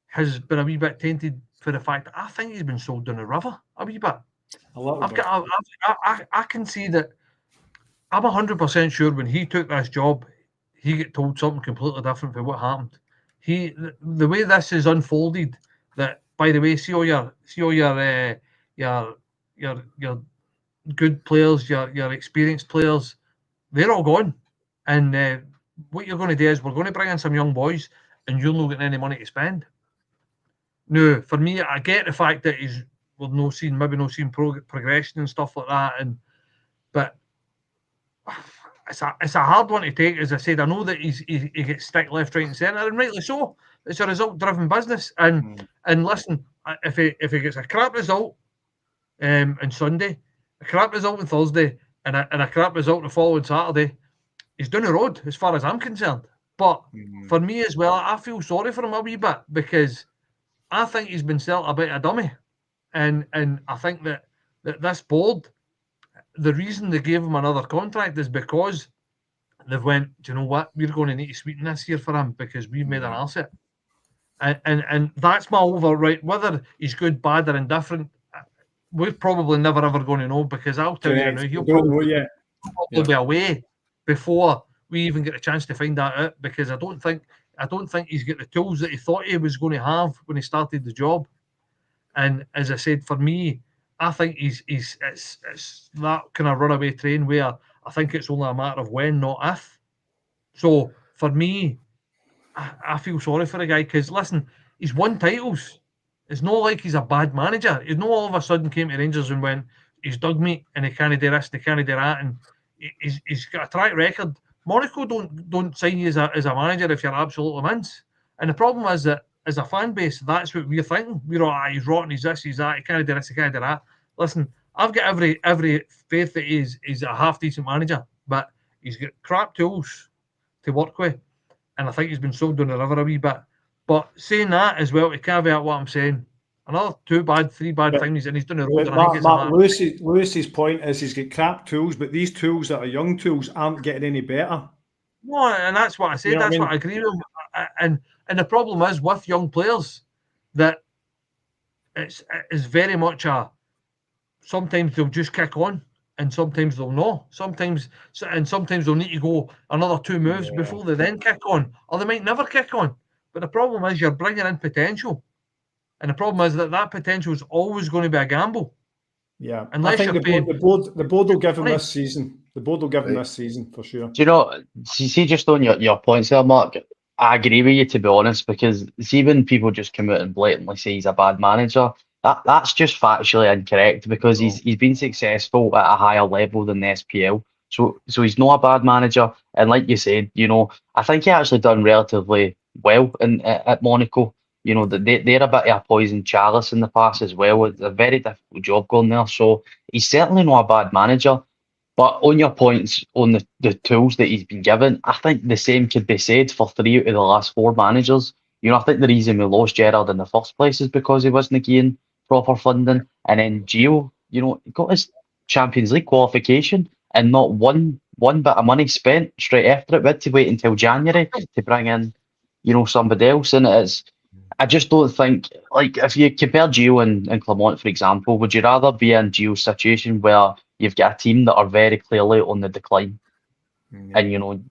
has been a wee bit tainted for the fact that I think he's been sold down the river a wee bit. I can see that. I'm 100% sure when he took this job, he got told something completely different from what happened. The way this is unfolded, that by the way, see all your good players, your experienced players, they're all gone. And what you're going to do is we're going to bring in some young boys, and you're not getting any money to spend. No, for me, I get the fact that maybe not seeing progression and stuff like that, but it's a hard one to take. As I said, I know that he gets stick left, right, and centre, and rightly so. It's a result-driven business, and listen, if he gets a crap result on Sunday, a crap result on Thursday, and a crap result the following Saturday, he's down the road as far as I'm concerned. But for me as well, I feel sorry for him a wee bit because I think he's been sold a bit of a dummy, and I think that this board, the reason they gave him another contract is because they've went, do you know what, we're going to need to sweeten this year for him because we've made an asset. And that's my override. Whether he's good, bad, or indifferent, we're probably never ever going to know because I'll tell you now, he'll probably be away before we even get a chance to find that out because I don't think he's got the tools that he thought he was going to have when he started the job. And as I said, for me, I think it's that kind of runaway train where I think it's only a matter of when, not if. So for me, I feel sorry for the guy because listen, he's won titles. It's not like he's a bad manager. He's not all of a sudden came to Rangers and went, he's dug me and he can't do this, he can't do that, and he's got a track record. Monaco don't sign you as a manager if you're absolutely mince. And the problem is that as a fan base, that's what we're thinking. We're all, he's rotten, he's this, he's that, he can't do this, he can't do that. Listen, I've got every faith that he's a half decent manager, but he's got crap tools to work with, and I think he's been sold down the river a wee bit. But saying that as well, to caveat what I'm saying, another 3 bad things, and he's done the road. Lewis's point is he's got crap tools, but these tools that are young tools aren't getting any better. No, and that's what I said. That's what I agree with him. And the problem is with young players that it's very much sometimes they'll just kick on and sometimes they'll not. Sometimes they'll need to go another 2 moves before they then kick on, or they might never kick on. But the problem is you're bringing in potential. And the problem is that potential is always going to be a gamble. Yeah, unless I think the board will give him this season. The board will give him this season for sure. Do you know? See, just on your points there, Mark. I agree with you, to be honest, because see when people just come out and blatantly say he's a bad manager, That's just factually incorrect because he's been successful at a higher level than the SPL. So he's not a bad manager. And like you said, I think he actually done relatively well at Monaco. That they're a bit of a poison chalice in the past as well. It's a very difficult job going there. So he's certainly not a bad manager. But on your points on the tools that he's been given, I think the same could be said for 3 out of the last 4 managers. I think the reason we lost Gerrard in the first place is because he wasn't getting proper funding. And then Gio, he got his Champions League qualification and not one bit of money spent straight after it. We had to wait until January to bring in, somebody else. And I just don't think, like, if you compare Gio and Clement, for example, would you rather be in Gio's situation where you've got a team that are very clearly on the decline? And,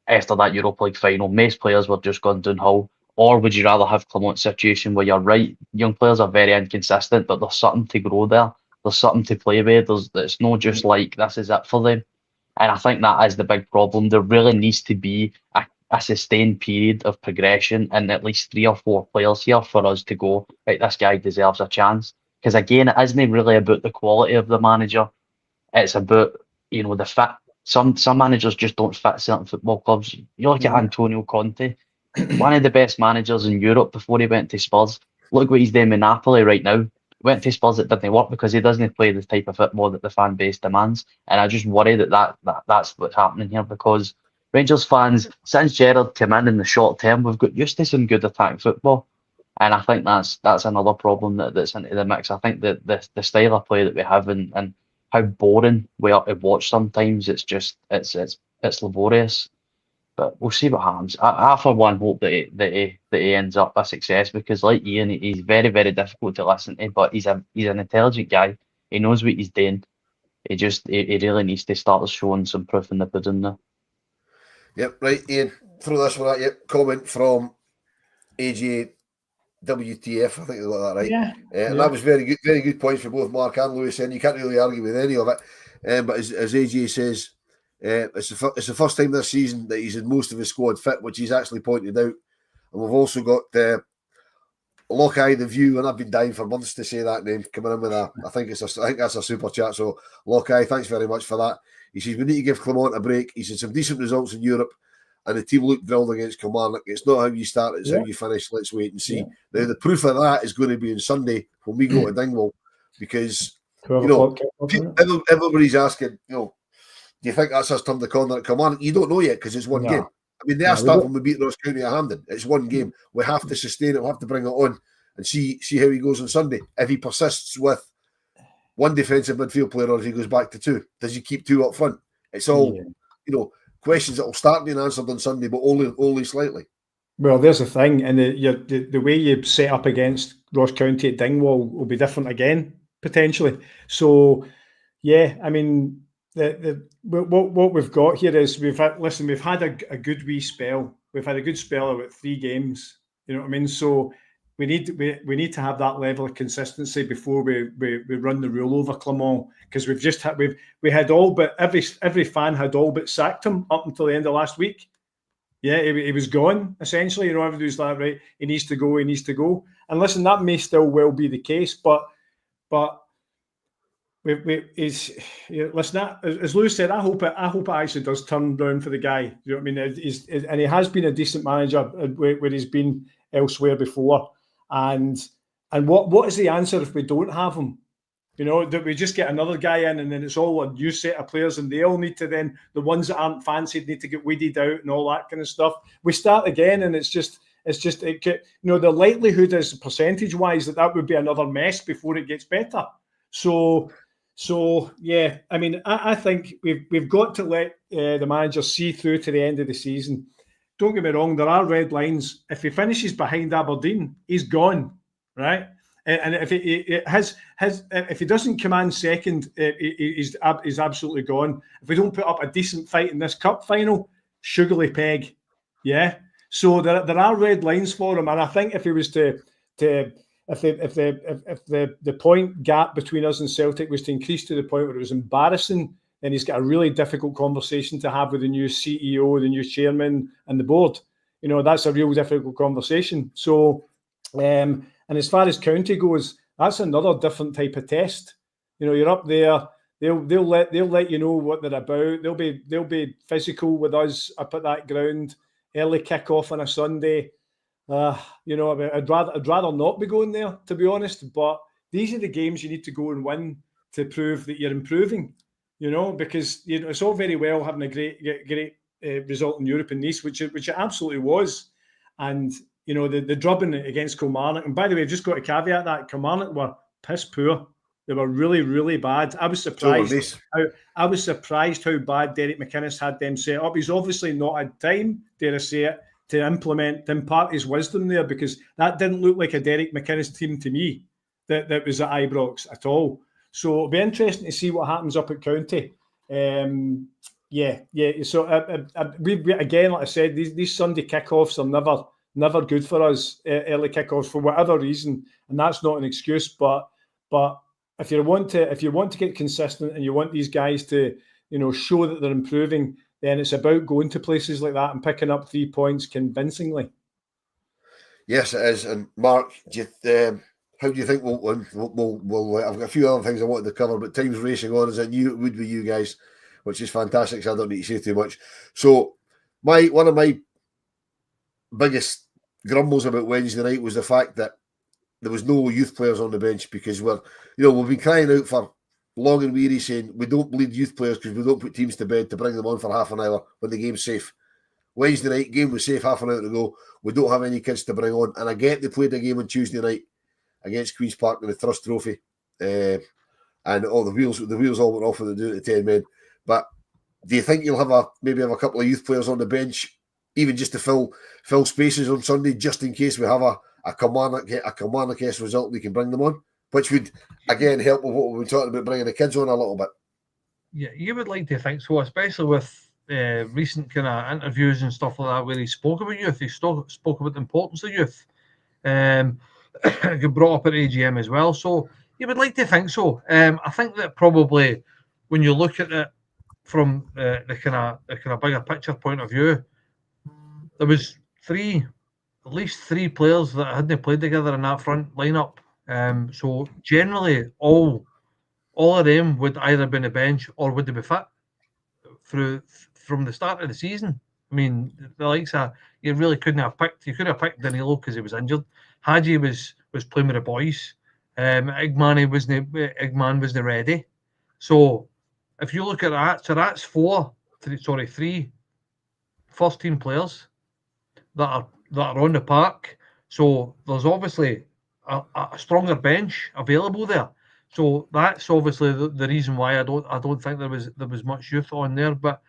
after that Europa League final, most players were just gone downhill. Or would you rather have Clement's situation where you're right, young players are very inconsistent, but there's something to grow there. There's something to play with. It's not just like this is it for them. And I think that is the big problem. There really needs to be a sustained period of progression and at least 3 or 4 players here for us to go, right, this guy deserves a chance. Because again, it isn't really about the quality of the manager. It's about, the fit. Some managers just don't fit certain football clubs. You look at Antonio Conte, one of the best managers in Europe before he went to Spurs. Look what he's doing with Napoli right now. Went to Spurs, it didn't work because he doesn't play the type of football that the fan base demands. And I just worry that's what's happening here because Rangers fans, since Gerrard came in the short term, we've got used to some good attacking football. And I think that's another problem that's into the mix. I think that the style of play that we have and how boring we are to watch sometimes, it's laborious. But we'll see what happens. I for one hope that he ends up a success because, like Ian, he's very, very difficult to listen to. But he's an intelligent guy. He knows what he's doing. He really needs to start showing some proof in the pudding now. Yep, right, Ian. Throw this one at you. Comment from AJ WTF. I think they got that right. Yeah. And that was very good points for both Mark and Lewis. And you can't really argue with any of it. But as AJ says. It's the first time this season that he's had most of his squad fit, which he's actually pointed out. And we've also got Lockeye the View, and I've been dying for months to say that name, coming in with I think that's a super chat. So Lockeye, thanks very much for that. He says we need to give Clement a break. He's had some decent results in Europe, and the team looked drilled against Kilmarnock. It's not how you start; it's how you finish. Let's wait and see. Now the proof of that is going to be on Sunday when we go to Dingwall, because everybody's asking, do you think that's us turned the corner at Kilmarnock? You don't know yet because it's one game. I mean, they are starting when we beat Ross County at Hampden. It's one game. We have to sustain it. We have to bring it on and see how he goes on Sunday. If he persists with one defensive midfield player or if he goes back to 2, does he keep 2 up front? It's all, questions that will start being answered on Sunday, but only slightly. Well, there's the thing. And the way you set up against Ross County at Dingwall will be different again, potentially. So, yeah, I mean... What we've got here is we've had a good wee spell. We've had a good spell of 3 games. You know what I mean? So we need to have that level of consistency before we run the rule over Clement, because we had all but every fan had all but sacked him up until the end of last week. Yeah, he was gone essentially. Everybody's like, right, he needs to go. And listen, that may still well be the case, but. Listen, as Lewis said, I hope it actually does turn round for the guy. You know what I mean? And he has been a decent manager where he's been elsewhere before. And what is the answer if we don't have him? That we just get another guy in and then it's all a new set of players and they all need to then, the ones that aren't fancied need to get weeded out and all that kind of stuff. We start again and the likelihood is percentage-wise that would be another mess before it gets better. So yeah, I mean, I think we've got to let the manager see through to the end of the season. Don't get me wrong, there are red lines. If he finishes behind Aberdeen, he's gone, right? And if he doesn't command second, he's absolutely gone. If we don't put up a decent fight in this cup final, sugarly peg, yeah. So there are red lines for him, and I think if he was if the point gap between us and Celtic was to increase to the point where it was embarrassing, then he's got a really difficult conversation to have with the new CEO, the new chairman, and the board. That's a real difficult conversation. So, and as far as County goes, That's another different type of test. You know, you're up there. They'll let you know what they're about. They'll be physical with us up at that ground. Early kick-off on a Sunday. You know, I'd rather not be going there, to be honest. But these are the games you need to go and win to prove that you're improving. You know, because you know it's all very well having a great result in Europe and Nice, which it absolutely was, and you know the drubbing against Kilmarnock. And by the way, I've just got to caveat that Kilmarnock were piss poor. They were really, really bad. I was surprised. I was surprised how bad Derek McInnes had them set up. He's obviously not had time, dare I say it, to impart his wisdom there, because that didn't look like a Derek McInnes team to me that was at Ibrox at all. So it'll be interesting to see what happens up at County. Yeah. So we again, like I said, these Sunday kickoffs are never good for us. Early kickoffs for whatever reason, and that's not an excuse. But if you want to get consistent and you want these guys to show that they're improving, then it's about going to places like that and picking up 3 points convincingly. Yes, it is. And Mark, how do you think we'll I've got a few other things I wanted to cover, but time's racing on as I knew it would be you guys, which is fantastic, so I don't need to say too much. So one of my biggest grumbles about Wednesday night was the fact that there was no youth players on the bench, because we've been crying out for long and weary saying we don't bleed youth players because we don't put teams to bed to bring them on for half an hour when the game's safe. Wednesday night game was safe half an hour to go. We don't have any kids to bring on, and I get they played a game on Tuesday night against Queen's Park in the Trust Trophy, and all the wheels all went off when they do it to 10 men. But do you think you'll maybe have a couple of youth players on the bench, even just to fill spaces on Sunday, just in case we have a Kilmarnock-esque result, we can bring them on, which would again help with what we've been talking about, bringing the kids on a little bit? Yeah, you would like to think so, especially with recent kind of interviews and stuff like that where he spoke about youth. He spoke about the importance of youth. Got brought up at AGM as well, so you would like to think so. I think that probably when you look at it from the kind of bigger picture point of view, there was at least three players that hadn't played together in that front lineup. So generally, all of them would either be on the bench or would they be fit from the start of the season. I mean, the likes of you really couldn't have picked. You could have picked Danilo because he was injured. Hadji was playing with the boys. Eggman wasn't ready. So if you look at that, so that's three first team players that are on the park. So there's obviously a stronger bench available there. So that's obviously the reason why I don't think there was much youth on there. But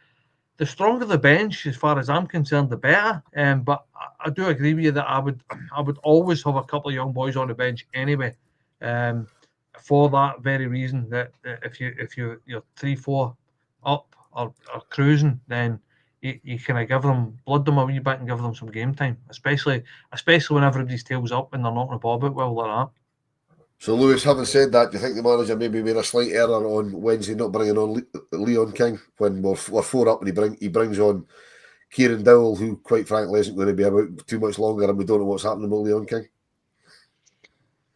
the stronger the bench, as far as I'm concerned, the better. But I do agree with you that I would always have a couple of young boys on the bench anyway. For that very reason, that if you're 3-4 up or cruising, then you kind of blood them a wee bit and give them some game time, especially when everybody's tails up and they're knocking the ball about while they're at. So, Lewis, having said that, do you think the manager maybe made a slight error on Wednesday not bringing on Leon King when we're 4 up and he brings on Kieran Dowell, who quite frankly isn't going to be about too much longer, and we don't know what's happening with Leon King?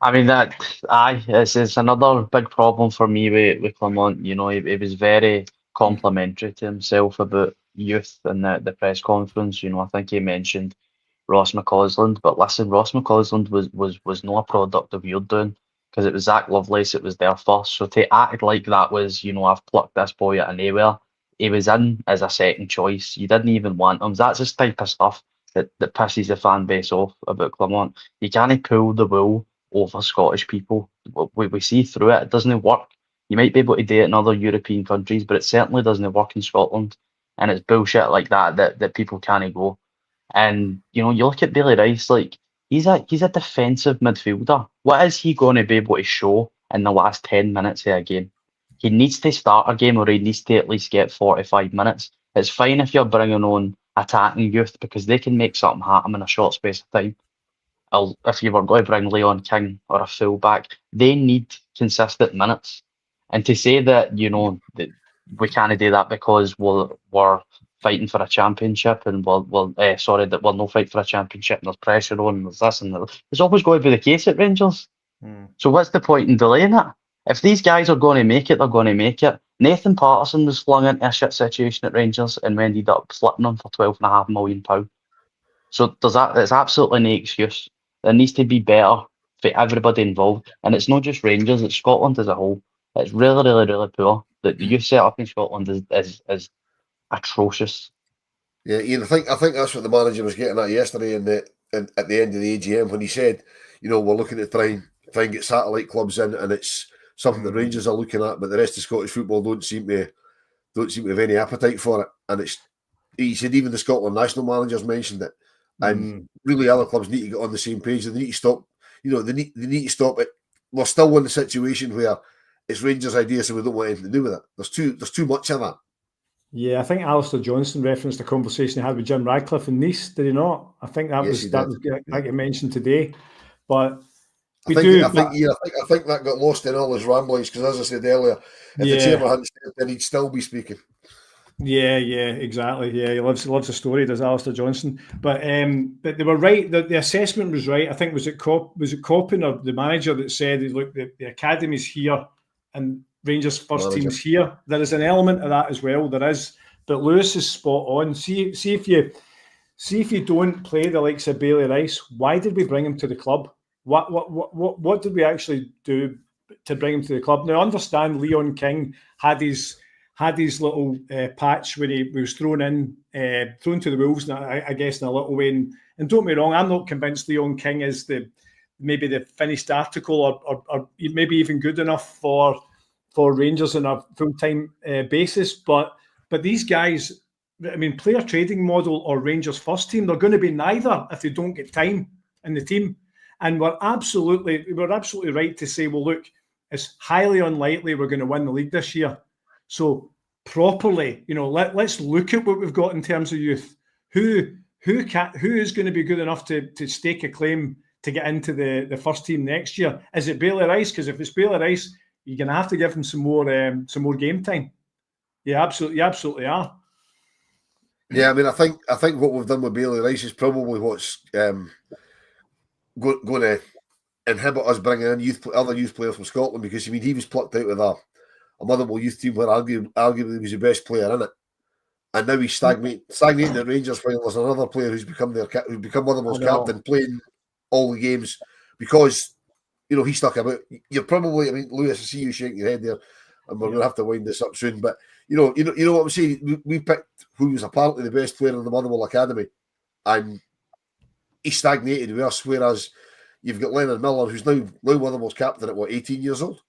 I mean, it's another big problem for me with Clement. You know, he was very complimentary to himself about youth in the press conference. You know, I think he mentioned Ross McCausland, but listen, Ross McCausland was not a product of your doing, because it was Zach Lovelace, it was there first. So to act like that was, I've plucked this boy out of nowhere. He was in as a second choice. You didn't even want him. That's the type of stuff that pisses the fan base off about Clement. You can't pull the wool over Scottish people. We see through it. It doesn't work. You might be able to do it in other European countries, but it certainly doesn't work in Scotland. And it's bullshit like that people can't go. And you look at Bailey Rice, like he's a defensive midfielder. What is he going to be able to show in the last 10 minutes of a game? He needs to start a game, or he needs to at least get 45 minutes. It's fine if you're bringing on attacking youth, because they can make something happen in a short space of time. If you were going to bring Leon King or a fullback, they need consistent minutes. And to say that that we can't do that because we're fighting for a championship, and that we'll no fight for a championship, and there's pressure on, and there's this and that. It's always going to be the case at Rangers. So what's the point in delaying it? If these guys are going to make it, they're going to make it. Nathan Patterson was flung into a shit situation at Rangers and we ended up flipping him for £12.5 million. So there's absolutely no excuse. There needs to be better for everybody involved. And it's not just Rangers, it's Scotland as a whole. It's really, really, really poor. The youth setup in Scotland is atrocious. Yeah, Ian, I think that's what the manager was getting at yesterday at the end of the AGM when he said, we're looking to try and get satellite clubs in, and it's something the Rangers are looking at, but the rest of Scottish football don't seem to have any appetite for it. And he said even the Scotland national managers mentioned it, and really other clubs need to get on the same page. They need to stop. They need to stop it. We're still in the situation where it's Rangers' idea, so we don't want anything to do with it. There's too much of that. Yeah, I think Alistair Johnson referenced a conversation he had with Jim Radcliffe in Nice, did he not? I think that was you mentioned today. But I think that got lost in all his ramblings because, as I said earlier, if the chairman hadn't said that, he'd still be speaking. Yeah, exactly. Yeah, he loves the story, does Alistair Johnson. But they were right. The assessment was right. I think was it Coppin or the manager that said, "Look, the academy's here and Rangers first team's here." There is an element of that as well. There is, but Lewis is spot on. See if you don't play the likes of Bailey Rice. Why did we bring him to the club? What did we actually do to bring him to the club? Now, I understand Leon King had his little patch when he was thrown to the Wolves, I guess, in a little way. And don't get me wrong, I'm not convinced Leon King is maybe the finished article or maybe even good enough for Rangers on a full-time basis. But these guys, I mean, player trading model or Rangers first team, they're going to be neither if they don't get time in the team. And we're absolutely right to say, well, look, it's highly unlikely we're going to win the league this year. So properly, let's look at what we've got in terms of youth. Who is going to be good enough to stake a claim to get into the first team next year? Is it Bailey Rice? Because if it's Bailey Rice, you're going to have to give him some more game time. You absolutely are. Yeah, I mean, I think what we've done with Bailey Rice is probably what's going to inhibit us bringing in other youth players from Scotland, because he was plucked out with a Motherwell youth team where arguably he was the best player in it, and now he's stagnating at Rangers while there's another player who's become Motherwell's captain, playing all the games because he's stuck about. You're probably, I mean, Lewis, I see you shaking your head there, and we're going to have to wind this up soon. But you know what I'm saying. We picked who was apparently the best player in the Motherwell academy, and he stagnated with us. Whereas you've got Leonard Miller, who's now Motherwell's captain at 18 years old.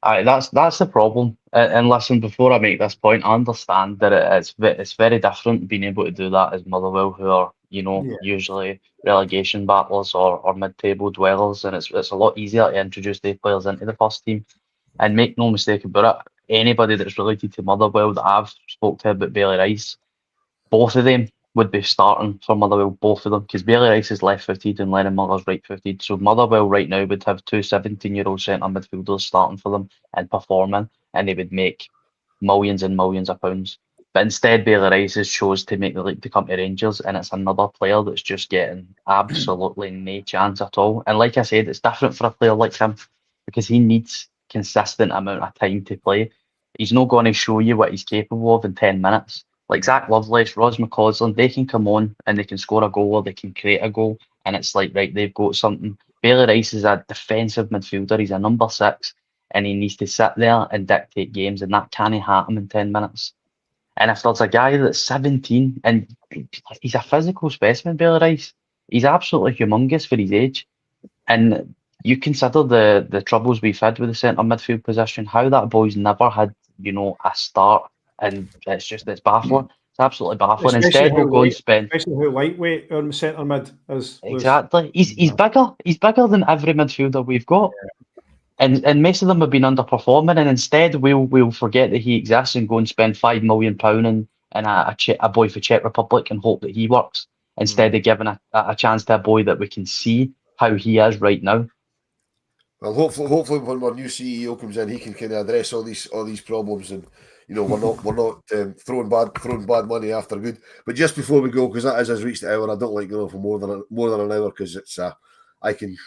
That's the problem. And listen, before I make this point, I understand that it's very different being able to do that as Motherwell, who are usually relegation battlers or mid-table dwellers, and it's a lot easier to introduce their players into the first team. And make no mistake about it, anybody that's related to Motherwell that I've spoke to about Bailey Rice, both of them would be starting for Motherwell, both of them, because Bailey Rice is left-footed and Lennon Miller's right-footed. So Motherwell right now would have two 17-year-old centre midfielders starting for them and performing, and they would make millions and millions of pounds. But instead, Bailey Rice has chose to make the leap to come to Rangers, and it's another player that's just getting absolutely no chance at all. And like I said, it's different for a player like him because he needs consistent amount of time to play. He's not going to show you what he's capable of in 10 minutes. Like Zach Lovelace, Ros McCausland, they can come on and they can score a goal or they can create a goal, and it's like, right, they've got something. Bailey Rice is a defensive midfielder. He's a number 6, and he needs to sit there and dictate games, and that can't happen in 10 minutes. And if there's a guy that's 17 and he's a physical specimen, Bailey Rice, he's absolutely humongous for his age. And you consider the troubles we've had with the centre midfield position, how that boy's never had, a start. And it's baffling. It's absolutely baffling. Instead, we'll go and spend. Especially how lightweight our centre mid is. Exactly. He's bigger. He's bigger than every midfielder we've got. And most of them have been underperforming. And instead, we'll forget that he exists and go and spend £5 million in a boy for Czech Republic and hope that he works, instead of giving a chance to a boy that we can see how he is right now. Well, hopefully when our new CEO comes in, he can kind of address all these problems, and we're not throwing bad money after good. But just before we go, because that has reached the hour, I don't like going for more than an hour because it's I can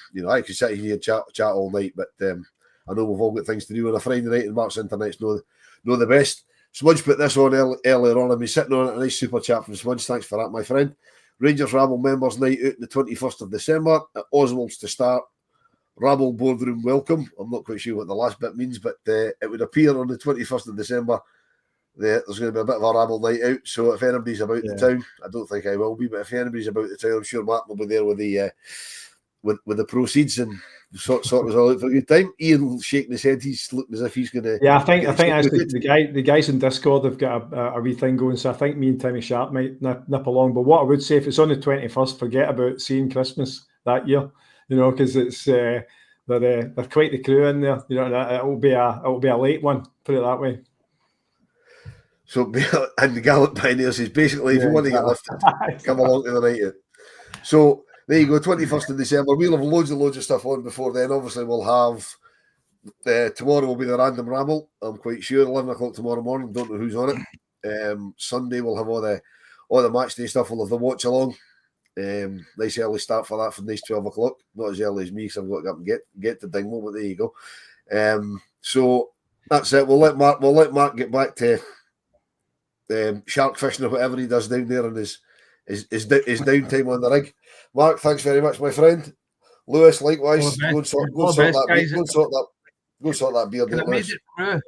sit here and chat all night, but I know we've all got things to do on a Friday night, and Mark's internet's no the best. Smudge put this on earlier on, and me sitting on it. A nice super chat from Smudge. Thanks for that, my friend. Rangers Rabble members night out on the 21st of December at Oswald's to start. Rabble boardroom welcome. I'm not quite sure what the last bit means, but it would appear on the 21st of December there's going to be a bit of a Rabble night out. So if anybody's about the town, I don't think I will be, but if anybody's about the town, I'm sure Mark will be there with the with the proceeds and sort us all out for a good time. Ian shaking his head. He's looking as if he's going to. Yeah, I think actually the guys in Discord have got a wee thing going, so I think me and Timmy Sharp might nip along. But what I would say, if it's on the 21st, forget about seeing Christmas that year, because it's they're quite the crew in there. It'll be a late one. Put it that way. So, and the Gallant Pioneers is basically, if you want to get lifted, come along to the night out. So, there you go, 21st of December. We'll have loads of stuff on before then. Obviously, we'll have, tomorrow will be the random Rabble, I'm quite sure, 11 o'clock tomorrow morning. Don't know who's on it. Sunday, we'll have all the match day stuff. We'll have the watch along. Nice early start for that, for nice 12 o'clock. Not as early as me, because I've got to get up and get to Dingwall, but there you go. So, that's it. We'll let Mark get back to shark fishing or whatever he does down there in his downtime on the rig. Mark, thanks very much, my friend. Lewis, likewise. Go and sort that beard out, Lewis. Made it through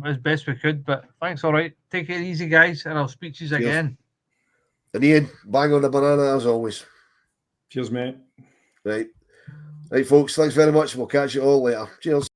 as best we could, but thanks. All right, take it easy, guys, and I'll speak to you again. And Ian, bang on the banana as always. Cheers, mate. Right, folks. Thanks very much. We'll catch you all later. Cheers.